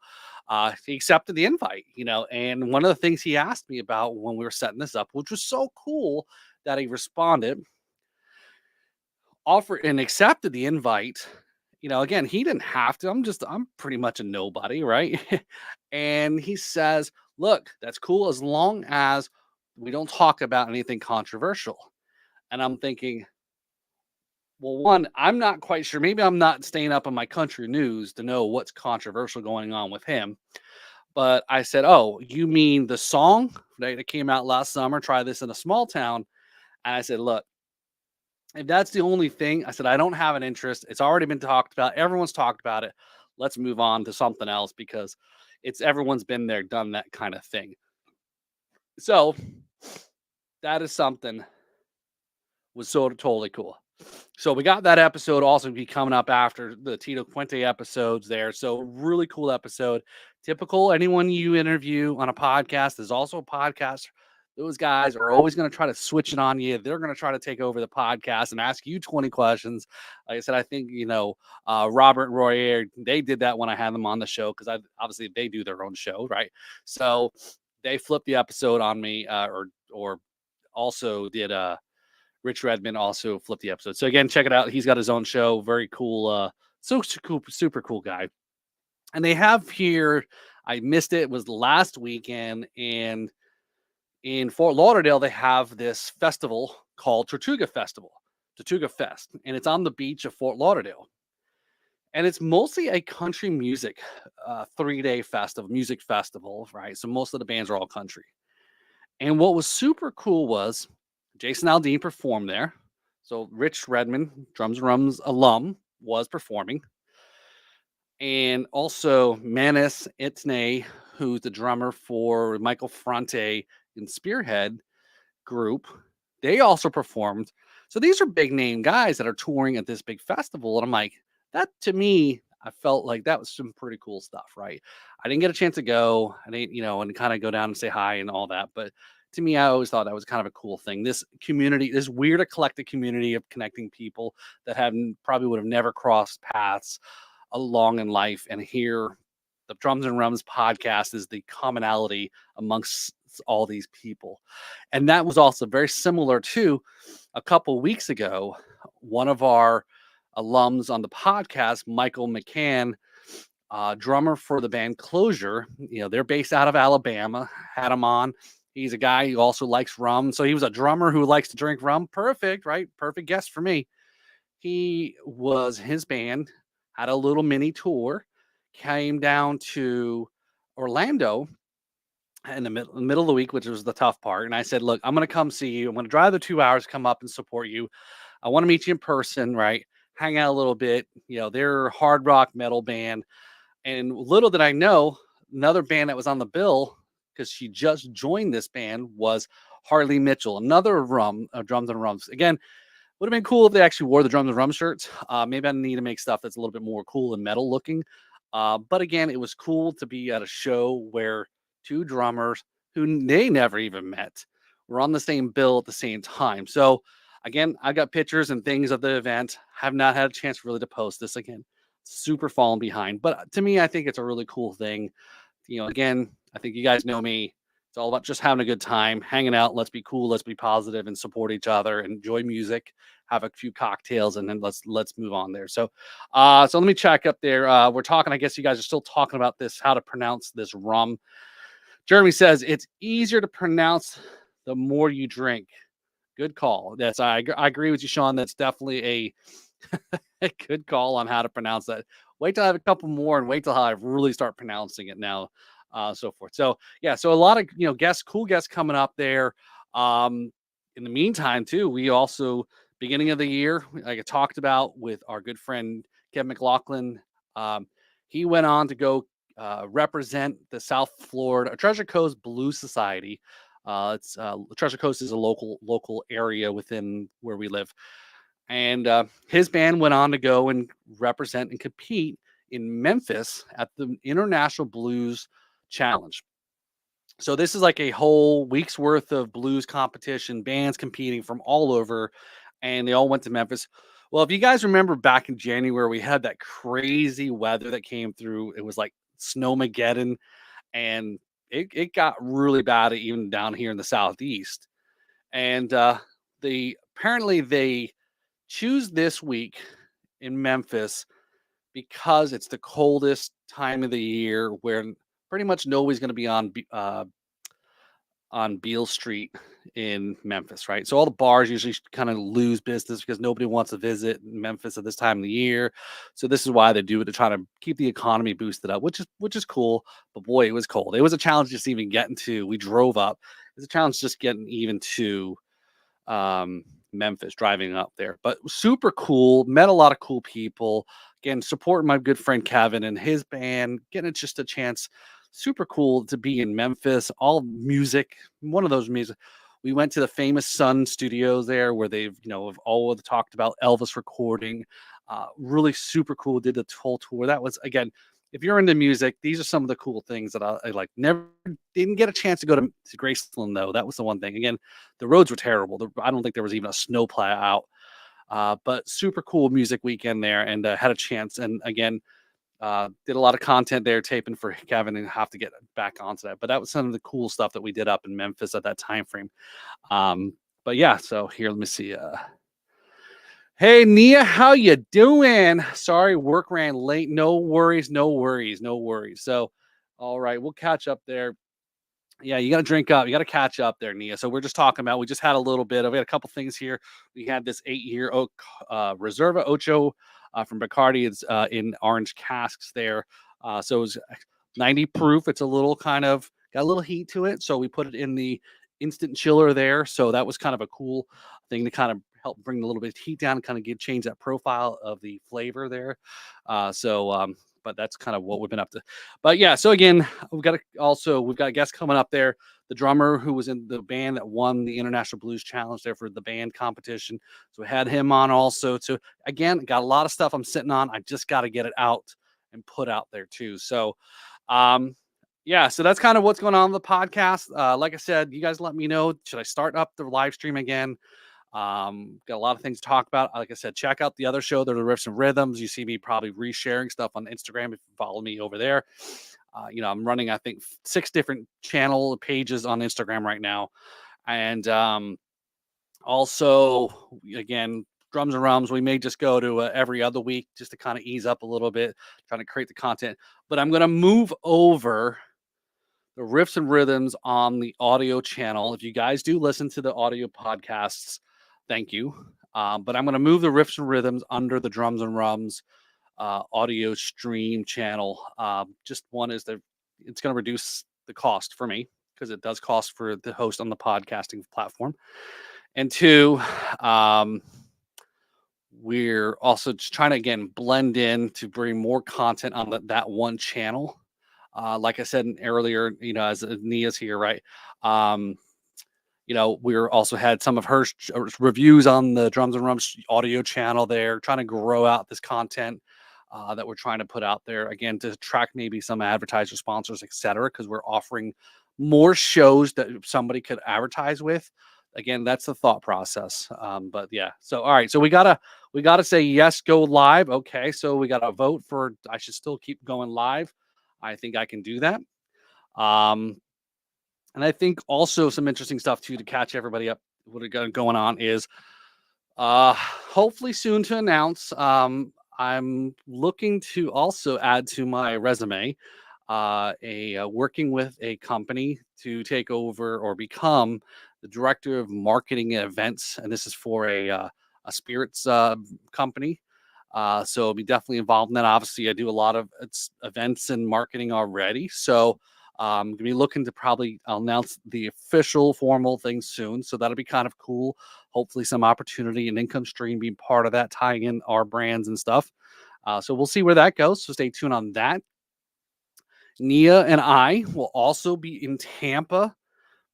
he accepted the invite, and one of the things he asked me about when we were setting this up, which was so cool that he responded, offered and accepted the invite. Again, he didn't have to. I'm pretty much a nobody, right? And he says, look, that's cool as long as we don't talk about anything controversial. And I'm thinking, well, one, I'm not quite sure. Maybe I'm not staying up on my country news to know what's controversial going on with him. But I said, oh, you mean the song that came out last summer? Try this in a small town. And I said, look, if that's the only thing, I said, I don't have an interest. It's already been talked about. Everyone's talked about it. Let's move on to something else because everyone's been there, done that kind of thing. So that is something was so totally cool. So we got that episode also be coming up after the Tito Puente episodes there. So really cool episode. Typical anyone you interview on a podcast is also a podcast. Those guys are always going to try to switch it on you. They're going to try to take over the podcast and ask you 20 questions. Like I said, I think, Robert and Royer, they did that when I had them on the show because obviously they do their own show, right? So they flipped the episode on me or also did Rich Redmond also flipped the episode. So again, check it out. He's got his own show. Very cool. Super cool guy. And they have here, I missed it. It was last weekend. And in Fort Lauderdale, they have this festival called Tortuga Fest. And it's on the beach of Fort Lauderdale. And it's mostly a country music 3-day music festival, right? So most of the bands are all country. And what was super cool was Jason Aldean performed there. So Rich Redmond, Drums and Rums alum, was performing. And also Manis Itne, who's the drummer for Michael Fronte in Spearhead group, they also performed. So these are big name guys that are touring at this big festival. And I'm like, that to me, I felt like that was some pretty cool stuff, right? I didn't get a chance to go. I didn't, and kind of go down and say hi and all that. But to me, I always thought that was kind of a cool thing. This community, this weird eclectic community of connecting people that probably would have never crossed paths along in life. And here, the Drums and Rums podcast is the commonality amongst all these people. And that was also very similar to a couple weeks ago. One of our alums on the podcast, Michael McCann, drummer for the band Closure, they're based out of Alabama, had him on. He's a guy who also likes rum. So he was a drummer who likes to drink rum. Perfect, right? Perfect guest for me. His band had a little mini tour, came down to Orlando in the middle of the week, which was the tough part. And I said, look, I'm going to come see you. I'm going to drive the 2 hours, come up and support you. I want to meet you in person, right? hang out a little bit. They're a hard rock metal band. And little did I know, another band that was on the bill, because she just joined this band, was Harley Mitchell, another drums and rums. Again, would have been cool if they actually wore the drums and rum shirts. Maybe I need to make stuff that's a little bit more cool and metal looking. But again, it was cool to be at a show where two drummers who they never even met were on the same bill at the same time. So again, I got pictures and things of the event. Have not had a chance really to post this again. Super falling behind. But to me, I think it's a really cool thing. Again, I think you guys know me. It's all about just having a good time, hanging out. Let's be cool. Let's be positive and support each other. Enjoy music. Have a few cocktails, and then let's move on there. So let me check up there. We're talking. I guess you guys are still talking about this. How to pronounce this rum? Jeremy says it's easier to pronounce the more you drink. Good call. I agree with you, Sean. That's definitely a good call on how to pronounce that. Wait till I have a couple more and wait till I really start pronouncing it now, so forth. So yeah, so a lot of cool guests coming up there. In the meantime, too, we also beginning of the year, like I talked about with our good friend Kevin McLaughlin. He went on to go represent the South Florida Treasure Coast Blues Society. It's Treasure Coast is a local area within where we live. And his band went on to go and represent and compete in Memphis at the International Blues Challenge. So this is like a whole week's worth of blues competition, bands competing from all over, and they all went to Memphis. Well, if you guys remember back in January, we had that crazy weather that came through. It was like snowmageddon, and it got really bad even down here in the southeast. And they choose this week in Memphis because it's the coldest time of the year, where pretty much nobody's going to be on Beale Street in Memphis, right? So all the bars usually kind of lose business because nobody wants to visit Memphis at this time of the year. So this is why they do it, to try to keep the economy boosted up, which is cool. But boy, it was cold. It was a challenge just even getting to. We drove up. It's a challenge just getting even to Memphis, driving up there. But super cool. Met a lot of cool people. Again, supporting my good friend Kevin and his band. Getting just a chance. Super cool to be in Memphis. All music. One of those music. We went to the famous Sun Studios there, where they've have all talked about Elvis recording. Really super cool. Did the whole tour. That was, again, if you're into music, these are some of the cool things that I like. Never didn't get a chance to go to Graceland though. That was the one thing. Again, the roads were terrible. I don't think there was even a snowplow out. But super cool music weekend there, and had a chance. And again, did a lot of content there, taping for Kevin, and have to get back onto that. But that was some of the cool stuff that we did up in Memphis at that time frame. But yeah, so here, let me see. Hey Nia, how you doing? Sorry, work ran late. No worries, no worries, no worries. So, all right, we'll catch up there. Yeah, you got to drink up. You got to catch up there, Nia. So we're just talking about. We just had a little bit of. We had a couple things here. We had this 8-year oak Reserva Ocho from Bacardi. It's in orange casks there. So it was 90 proof. It's a little kind of got a little heat to it. So we put it in the instant chiller there. So that was kind of a cool thing to kind of help bring a little bit of heat down and kind of change that profile of the flavor there. But that's kind of what we've been up to. But yeah, so again, we've got a guest coming up there, the drummer who was in the band that won the International Blues Challenge there for the band competition. So we had him on also. So again, got a lot of stuff I'm sitting on. I just got to get it out and put out there too. So yeah, so that's kind of what's going on in the podcast. Like I said, you guys let me know. Should I start up the live stream again? Got a lot of things to talk about. Like I said, check out the other show, the Riffs and Rhythms. You see me probably resharing stuff on Instagram if you follow me over there. I'm running, I think, 6 different channel pages on Instagram right now. And also, again, Drums and Rums, we may just go to every other week just to kind of ease up a little bit, trying to create the content. But I'm going to move over the Riffs and Rhythms on the audio channel. If you guys do listen to the audio podcasts, thank you. But I'm going to move the Riffs and Rhythms under the Drums and Rums audio stream channel. Just one is that it's going to reduce the cost for me, because it does cost for the host on the podcasting platform. And two, we're also just trying to again blend in to bring more content on that one channel. Like I said earlier, as Nia's here, right? Um, we're also had some of her reviews on the Drums and Rums audio channel there, trying to grow out this content that we're trying to put out there again to attract maybe some advertiser sponsors, etc. Because we're offering more shows that somebody could advertise with. Again, that's the thought process. But yeah, so all right, so we gotta say yes, go live. Okay, so we gotta vote for. I should still keep going live. I think I can do that. Um, and I think also some interesting stuff too to catch everybody up. What we got going on is hopefully soon to announce. I'm looking to also add to my resume working with a company to take over or become the director of marketing and events, and this is for a spirits company. So I'll be definitely involved in that. Obviously, I do a lot of events and marketing already, so gonna be looking to probably I'll announce the official formal thing soon. So that'll be kind of cool. Hopefully, some opportunity and income stream being part of that, tying in our brands and stuff. So we'll see where that goes. So stay tuned on that. Nia and I will also be in Tampa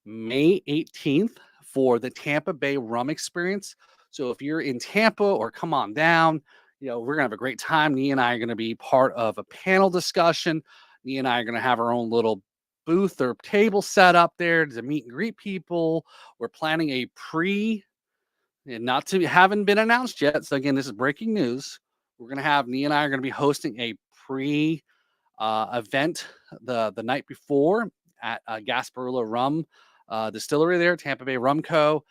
May 18th for the Tampa Bay Rum Experience. So if you're in Tampa or come on down, we're going to have a great time. Nia and I are going to be part of a panel discussion. Nia and I are going to have our own little booth or table set up there to meet and greet people. We're planning a and not to haven't been announced yet. So again, this is breaking news. We're going to have Nia and I are going to be hosting a pre event the night before at Gasparilla Rum Distillery there, Tampa Bay Rum Co.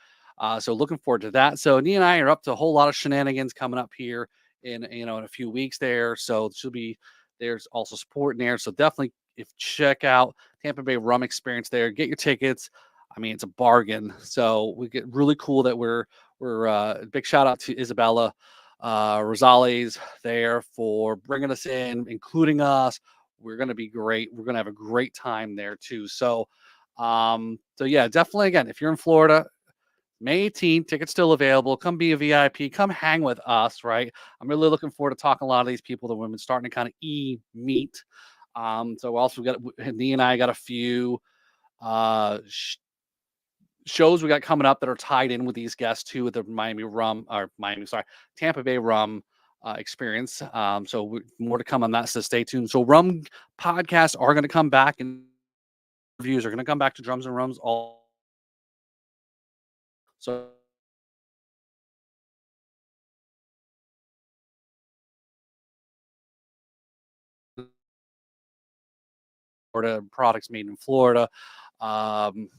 So looking forward to that. So Nia and I are up to a whole lot of shenanigans coming up here in a few weeks there. So she'll be there's also support in there. So definitely if check out Tampa Bay Rum Experience there, get your tickets. I mean, it's a bargain. So we get really cool that we're big shout out to Isabella Rosales there for bringing us in, including us. We're going to be great. We're going to have a great time there too. So yeah, definitely again, if you're in Florida, May 18th, tickets still available. Come be a VIP. Come hang with us, right? I'm really looking forward to talking a lot of these people that we've been starting to kind of meet. So we also got Nia and I got a few shows we got coming up that are tied in with these guests too, with the Tampa Bay Rum experience. So more to come on that. So stay tuned. So Rum podcasts are going to come back, and reviews are going to come back to Drums and Rums all. So Florida products made in Florida.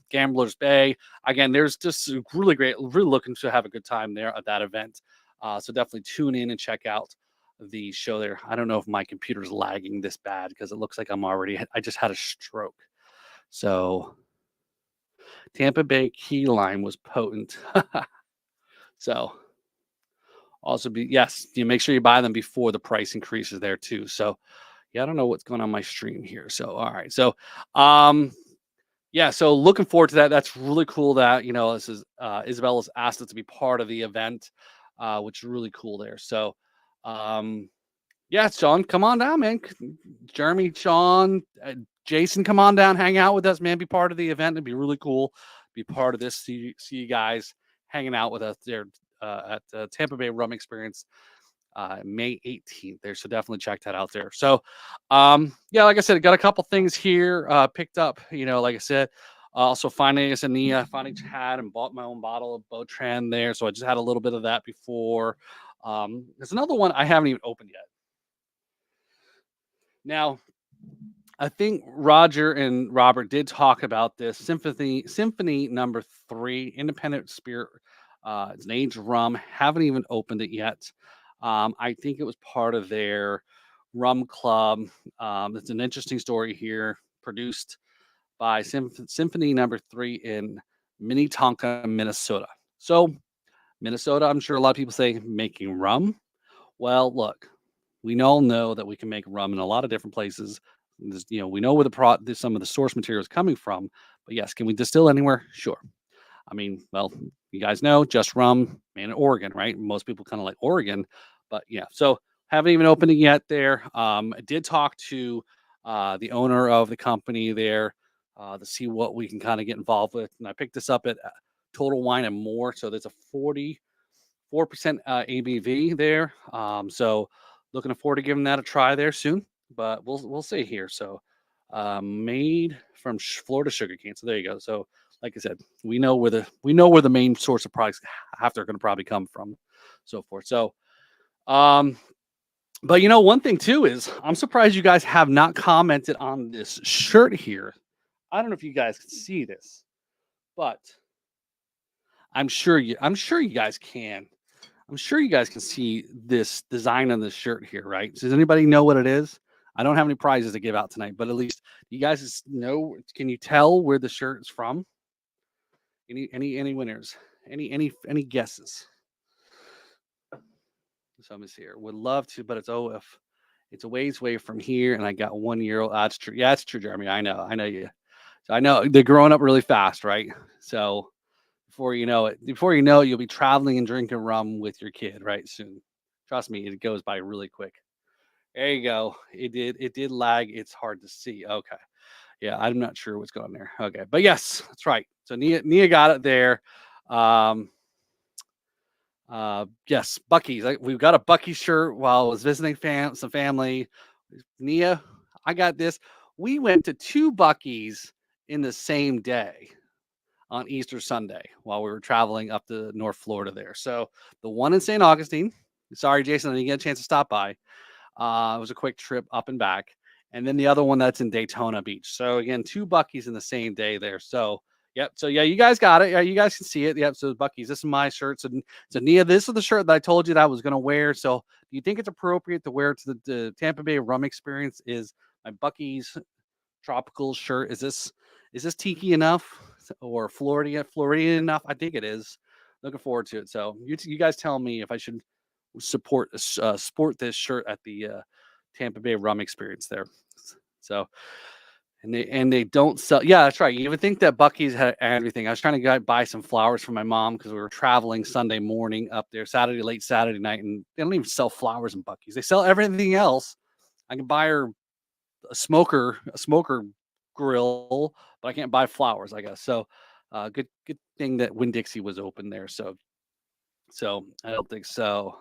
Gamblers Bay. Again, there's just really great, really looking to have a good time there at that event. So definitely tune in and check out the show there. I don't know if my computer's lagging this bad because it looks like I just had a stroke. So Tampa Bay key lime was potent. So also yes, you make sure you buy them before the price increases there too. So yeah, I don't know what's going on my stream here. So all right. So um yeah, so looking forward to that. That's really cool that, this is Isabella's asked us to be part of the event, which is really cool there. So um yeah, Sean, come on down, man. Jeremy, Sean, Jason, come on down, hang out with us, man. Be part of the event. It'd be really cool. Be part of this. See you guys hanging out with us there at Tampa Bay Rum Experience May 18th there. So definitely check that out there. So, yeah, like I said, got a couple things here picked up. Like I said, also finding us in the finding had and bought my own bottle of Botran there. So I just had a little bit of that before. There's another one I haven't even opened yet. Now, I think Roger and Robert did talk about this Symphony number 3, Independent Spirit. It's an aged rum. Haven't even opened it yet. I think it was part of their rum club. It's an interesting story here, produced by Symphony number 3 in Minnetonka, Minnesota. So, Minnesota, I'm sure a lot of people say making rum. Well, look, we all know that we can make rum in a lot of different places. We know where some of the source material is coming from. But yes, can we distill anywhere? Sure. I mean, well, you guys know just rum made in Oregon, right? Most people kind of like Oregon, but yeah. So haven't even opened it yet there. I did talk to the owner of the company there to see what we can kind of get involved with. And I picked this up at Total Wine and More. So there's a 44% ABV there. So looking forward to giving that a try there soon. But we'll see here. So made from Florida sugar cane. So there you go. So like I said, we know where the main source of products have to going to probably come from, so forth. So um, but one thing too is I'm surprised you guys have not commented on this shirt here. I don't know if you guys can see this, but I'm sure you guys can. I'm sure you guys can see this design on this shirt here, right? Does anybody know what it is? I don't have any prizes to give out tonight, but at least you guys know. Can you tell where the shirt is from? Any winners? Any guesses? So let me see here. Would love to, but if it's a ways away from here, and I got 1 year old. That's true. Yeah, it's true, Jeremy. I know you. So I know they're growing up really fast, right? So before you know it, you'll be traveling and drinking rum with your kid, right? Soon. Trust me, it goes by really quick. There you go. It did lag. It's hard to see. Okay. Yeah, I'm not sure what's going on there. Okay. But yes, that's right. So Nia got it there. Um yes, Bucky's. We've got a Bucky shirt while I was visiting some family. Nia, I got this. We went to two Bucky's in the same day on Easter Sunday while we were traveling up to North Florida there. So the one in St. Augustine. Sorry, Jason, I didn't get a chance to stop by. It was a quick trip up and back. And then the other one that's in Daytona Beach. So again, two Bucky's in the same day there. So yep. So yeah, you guys got it. Yeah, you guys can see it. Yep. So Bucky's, this is my shirt. So Nia, this is the shirt that I told you that I was gonna wear. So do you think it's appropriate to wear to the Tampa Bay Rum Experience? Is my Bucky's tropical shirt? Is this tiki enough or Floridian enough? I think it is. Looking forward to it. So you guys tell me if I should sport this shirt at the Tampa Bay Rum Experience there. So and they don't sell. Yeah, that's right. You would think that Bucky's had everything. I was trying to buy some flowers for my mom because we were traveling Sunday morning up there, late Saturday night, and they don't even sell flowers in Bucky's. They sell everything else. I can buy her a smoker grill, but I can't buy flowers, I guess. So good thing that Winn Dixie was open there. So I don't think so.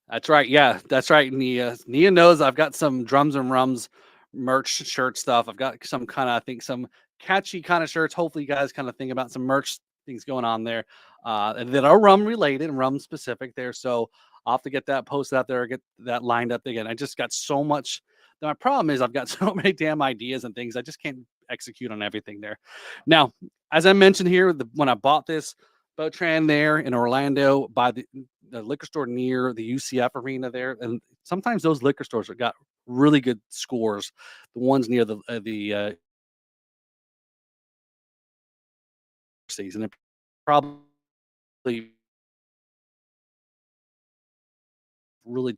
That's right. Yeah, that's right. Nia knows I've got some drums and rums merch shirt stuff. I've got some kind of, I think, some catchy kind of shirts. Hopefully, you guys kind of think about some merch things going on there that are rum related and rum specific there. So I'll have to get that posted out there, get that lined up again. I just got so much. My problem is I've got so many damn ideas and things. I just can't execute on everything there. Now, as I mentioned here, when I bought this Botran there in Orlando by the liquor store near the UCF arena there, and sometimes those liquor stores have got really good scores. The ones near the season, and probably really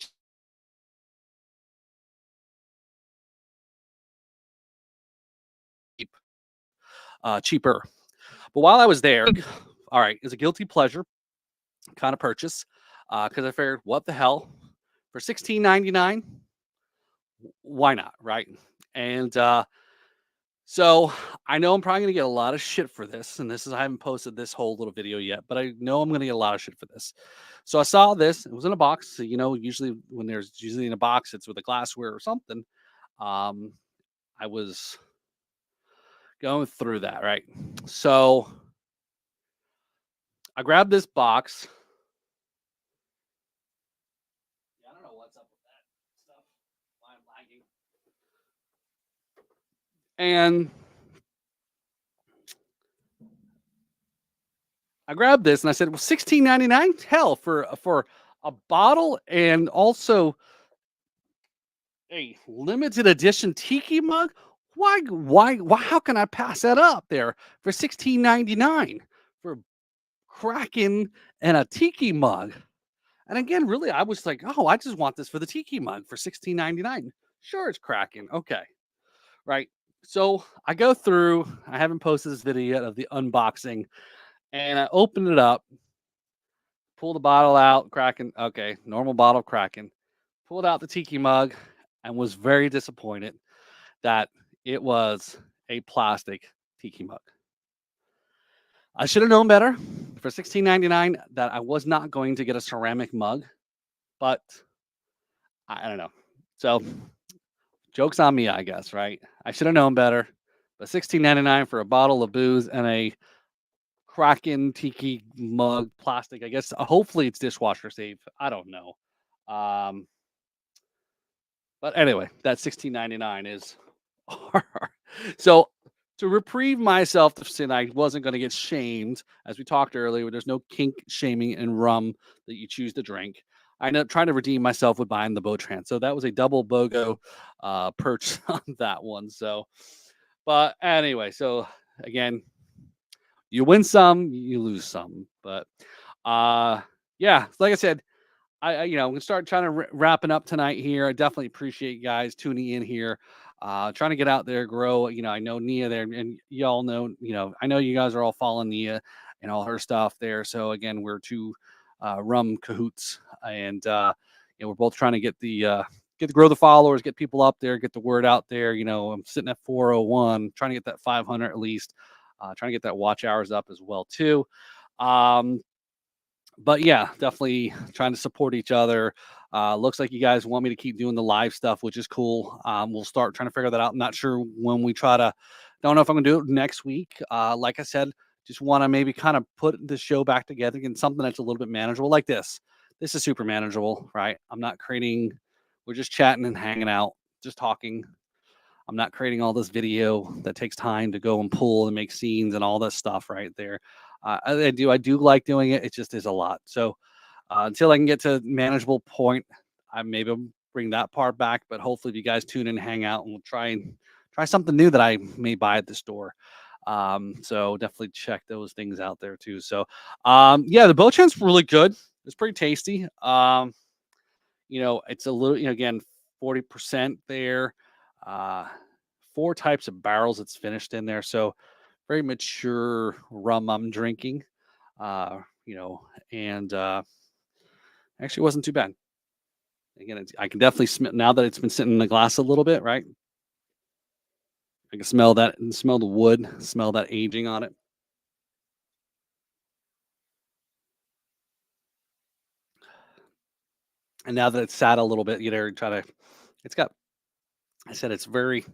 cheap, cheaper. But while I was there, all right, it's a guilty pleasure kind of purchase because I figured, what the hell, for 16.99, why not, right? And so I know I'm probably gonna get a lot of shit for this, and I haven't posted this whole little video yet, but I know I'm gonna get a lot of shit for this. So I saw this; it was in a box. So, usually when there's usually in a box, it's with a glassware or something. Um, I was going through that, right? So I grabbed this box. Yeah, I don't know what's up with that stuff. Why I'm lagging. And I grabbed this and I said, "Well, 16.99, hell, for a bottle and also a limited edition tiki mug. Why? How can I pass that up there for 16.99 for Kraken and a tiki mug?" And again, really, I was like, "Oh, I just want this for the tiki mug for 16.99. Sure, it's Kraken, okay, right?" So I go through. I haven't posted this video yet of the unboxing, and I open it up, pull the bottle out, cracking. Okay, normal bottle cracking. Pulled out the tiki mug, and was very disappointed that it was a plastic tiki mug. I should have known better for 16.99 that I was not going to get a ceramic mug, but I don't know. So joke's on me, I guess, right? I should have known better. But 16.99 for a bottle of booze and a Kraken tiki mug, plastic. I guess hopefully it's dishwasher safe. I don't know. Um, but anyway, that 16.99 is so to reprieve myself to sin I wasn't going to get shamed, as we talked earlier. There's no kink shaming in rum that you choose to drink. I ended up trying to redeem myself with buying the Botran. So that was a double BOGO purchase on that one. So, but anyway, so again, you win some, you lose some. But yeah, like I said, I'm gonna start trying to wrapping up tonight here. I definitely appreciate you guys tuning in here. Trying to get out there, grow. I know Nia there, and y'all know. I know you guys are all following Nia and all her stuff there. So again, we're two rum cahoots, and we're both trying to get to grow the followers, get people up there, get the word out there. I'm sitting at 401, trying to get that 500 at least. Trying to get that watch hours up as well too. Um, but yeah, definitely trying to support each other. Looks like you guys want me to keep doing the live stuff, which is cool. We'll start trying to figure that out. I'm not sure when we try to. Don't know if I'm gonna do it next week. Like I said, just want to maybe kind of put the show back together and something that's a little bit manageable, like this. This is super manageable, right? I'm not creating. We're just chatting and hanging out, just talking. I'm not creating all this video that takes time to go and pull and make scenes and all this stuff right there. I do like doing it. It just is a lot. So until I can get to manageable point, I maybe bring that part back. But hopefully, if you guys tune in, and hang out, and we'll try something new that I may buy at the store. So definitely check those things out there too. So yeah, the Bochan's really good. It's pretty tasty. It's a little, again, 40% there. Uh, four types of barrels it's finished in there. So very mature rum I'm drinking. Uh, you know, and actually wasn't too bad. Again, I can definitely smell now that it's been sitting in the glass a little bit, right? I can smell that and smell the wood, smell that aging on it. And now that it's sat a little bit, it's got, I said it's very,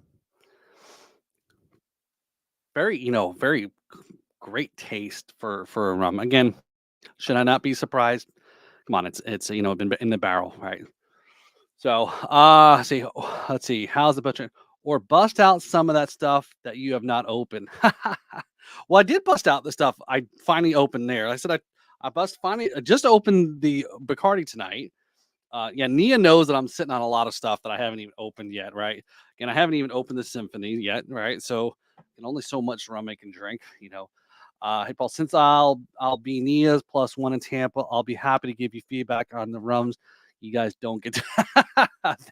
very, very great taste for a rum. Again, should I not be surprised? Come on, it's been in the barrel, right? So, let's see, how's the butcher or bust out some of that stuff that you have not opened. Well, I did bust out the stuff I finally opened there. I said I just opened the Bacardi tonight. Yeah, Nia knows that I'm sitting on a lot of stuff that I haven't even opened yet, right? And I haven't even opened the symphony yet, right? So, and only so much rum I can drink. Hey Paul, since I'll be Nia's plus one in Tampa, I'll be happy to give you feedback on the rums. You guys don't get to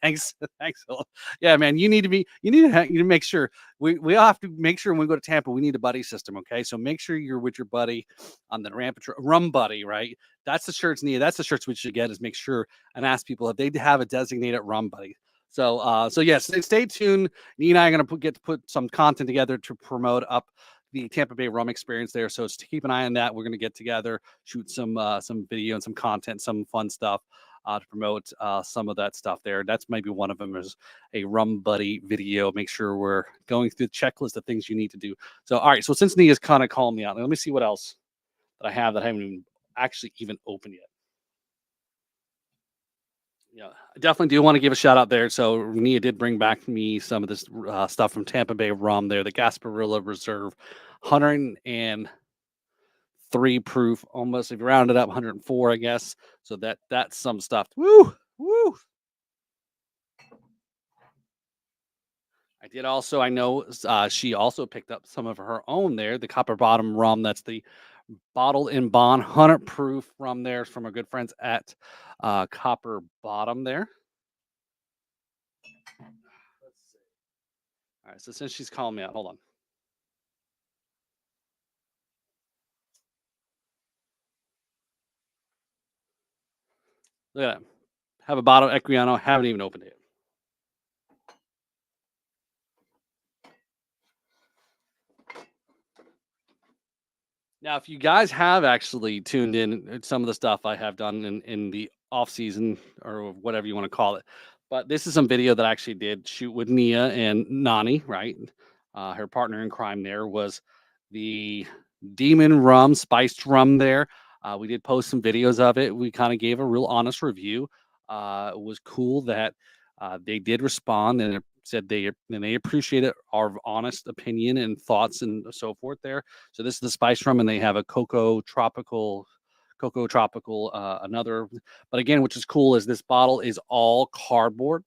thanks, thanks. Yeah, man, you need to make sure we all have to make sure when we go to Tampa, we need a buddy system. Okay, so make sure you're with your buddy on the rum buddy, right? That's the shirts, Nia. That's the shirts we should get. Is make sure and ask people if they have a designated rum buddy. So yes, stay tuned. Nia and I are going to get to put some content together to promote up the Tampa Bay rum experience there. So to keep an eye on that. We're going to get together, shoot some video and some content, some fun stuff to promote some of that stuff there. That's maybe one of them is a rum buddy video. Make sure we're going through the checklist of things you need to do. So all right. So since Nia's kind of calling me out, let me see what else that I have that I haven't even opened yet. Yeah, I definitely do want to give a shout out there. So Nia did bring back me some of this stuff from Tampa Bay rum there, the Gasparilla Reserve, 103 proof, almost if you round it up, 104, I guess. So that's some stuff. Woo, woo. I did also. I know she also picked up some of her own there, the Copper Bottom rum. That's the bottled in bond, 100 proof rum there from our good friends at Copper Bottom there. All right. So since she's calling me out, hold on. Look at that. Have a bottle of Equiano. Haven't even opened it. Now, if you guys have actually tuned in some of the stuff I have done in the off season or whatever you want to call it, but this is some video that I actually did shoot with Nia and Nani, right? Her partner in crime there was the Demon Rum, spiced rum there. We did post some videos of it. We kind of gave a real honest review. It was cool that they did respond and said they appreciated our honest opinion and thoughts and so forth there. So this is the spice rum, and they have a cocoa tropical, another. But again, which is cool is this bottle is all cardboard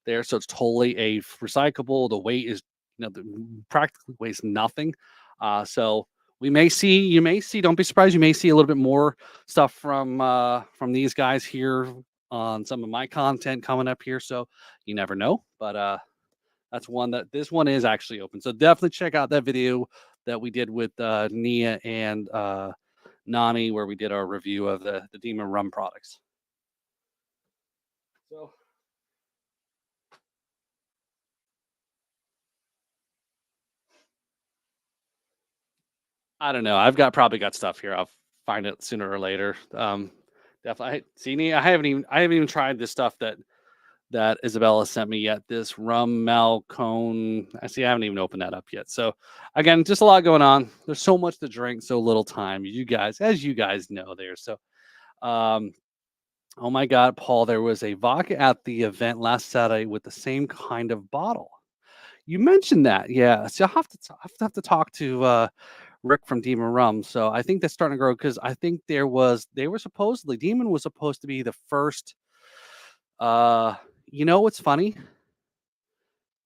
there, so it's totally a recyclable. The weight is, practically weighs nothing. So you may see. Don't be surprised. You may see a little bit more stuff from these guys here on some of my content coming up here. So you never know, but that's one that this one is actually open. So definitely check out that video that we did with Nia and Nani, where we did our review of the Demon Rum products. So I don't know. Probably got stuff here. I'll find it sooner or later. Definitely. See, Nia, I haven't even tried this stuff that Isabella sent me yet. This rum Malcone. I haven't even opened that up yet. So again, just a lot going on. There's so much to drink, so little time. As you guys know there. So um oh my god, Paul, there was a vodka at the event last Saturday with the same kind of bottle. You mentioned that. Yeah. So have to talk to Rick from Demon Rum. So I think that's starting to grow because I think Demon was supposed to be the first. Uh, what's funny?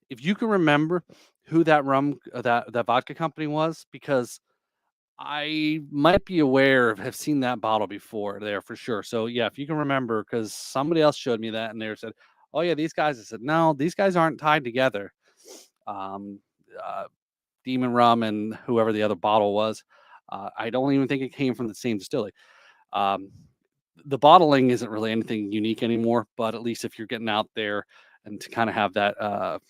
If you can remember who that that vodka company was, because I might be aware of have seen that bottle before there for sure. So yeah, if you can remember, because somebody else showed me that and they said, "Oh yeah, these guys." I said, "No, these guys aren't tied together." Um, uh, Demon Rum and whoever the other bottle was. I don't even think it came from the same distillery. Um, the bottling isn't really anything unique anymore, but at least if you're getting out there and to kind of have that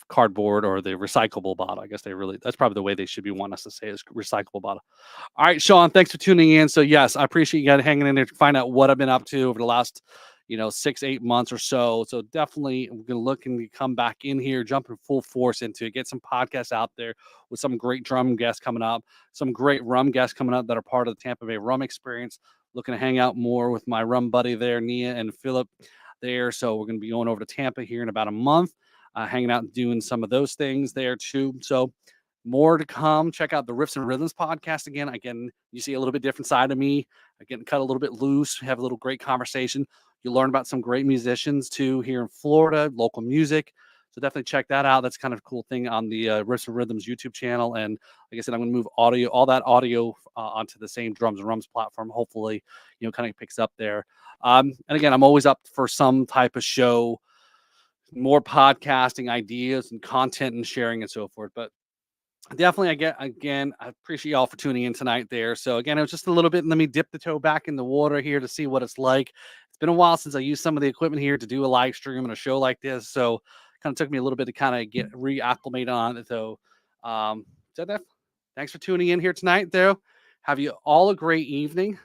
cardboard or the recyclable bottle, I guess that's probably the way they should be wanting us to say is recyclable bottle. All right, Sean, thanks for tuning in. So yes, I appreciate you guys hanging in there to find out what I've been up to over the last 6-8 months or so. So definitely I'm gonna look and come back in here, jump in full force into it, get some podcasts out there with some great drum guests coming up, some great rum guests coming up that are part of the Tampa Bay Rum Experience. Looking to hang out more with my rum buddy there, Nia and Philip there. So we're gonna be going over to Tampa here in about a month, hanging out and doing some of those things there too. So more to come. Check out the Riffs and Rhythms podcast again. Again, you see a little bit different side of me. I get cut a little bit loose, have a little great conversation. You learn about some great musicians too here in Florida, local music. So definitely check that out. That's kind of a cool thing on the Riffs and Rhythms YouTube channel. And like I said, I'm going to move all that audio onto the same Drums and Rums platform. Hopefully, kind of picks up there. And again, I'm always up for some type of show, more podcasting ideas and content and sharing and so forth. But definitely, I appreciate y'all for tuning in tonight there. So again, it was just a little bit. Let me dip the toe back in the water here to see what it's like. It's been a while since I used some of the equipment here to do a live stream and a show like this. So kind of took me a little bit to kind of get reacclimated on it. So, thanks for tuning in here tonight, though. Have you all a great evening.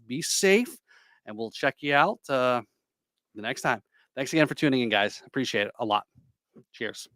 Be safe, and we'll check you out the next time. Thanks again for tuning in, guys. Appreciate it a lot. Cheers.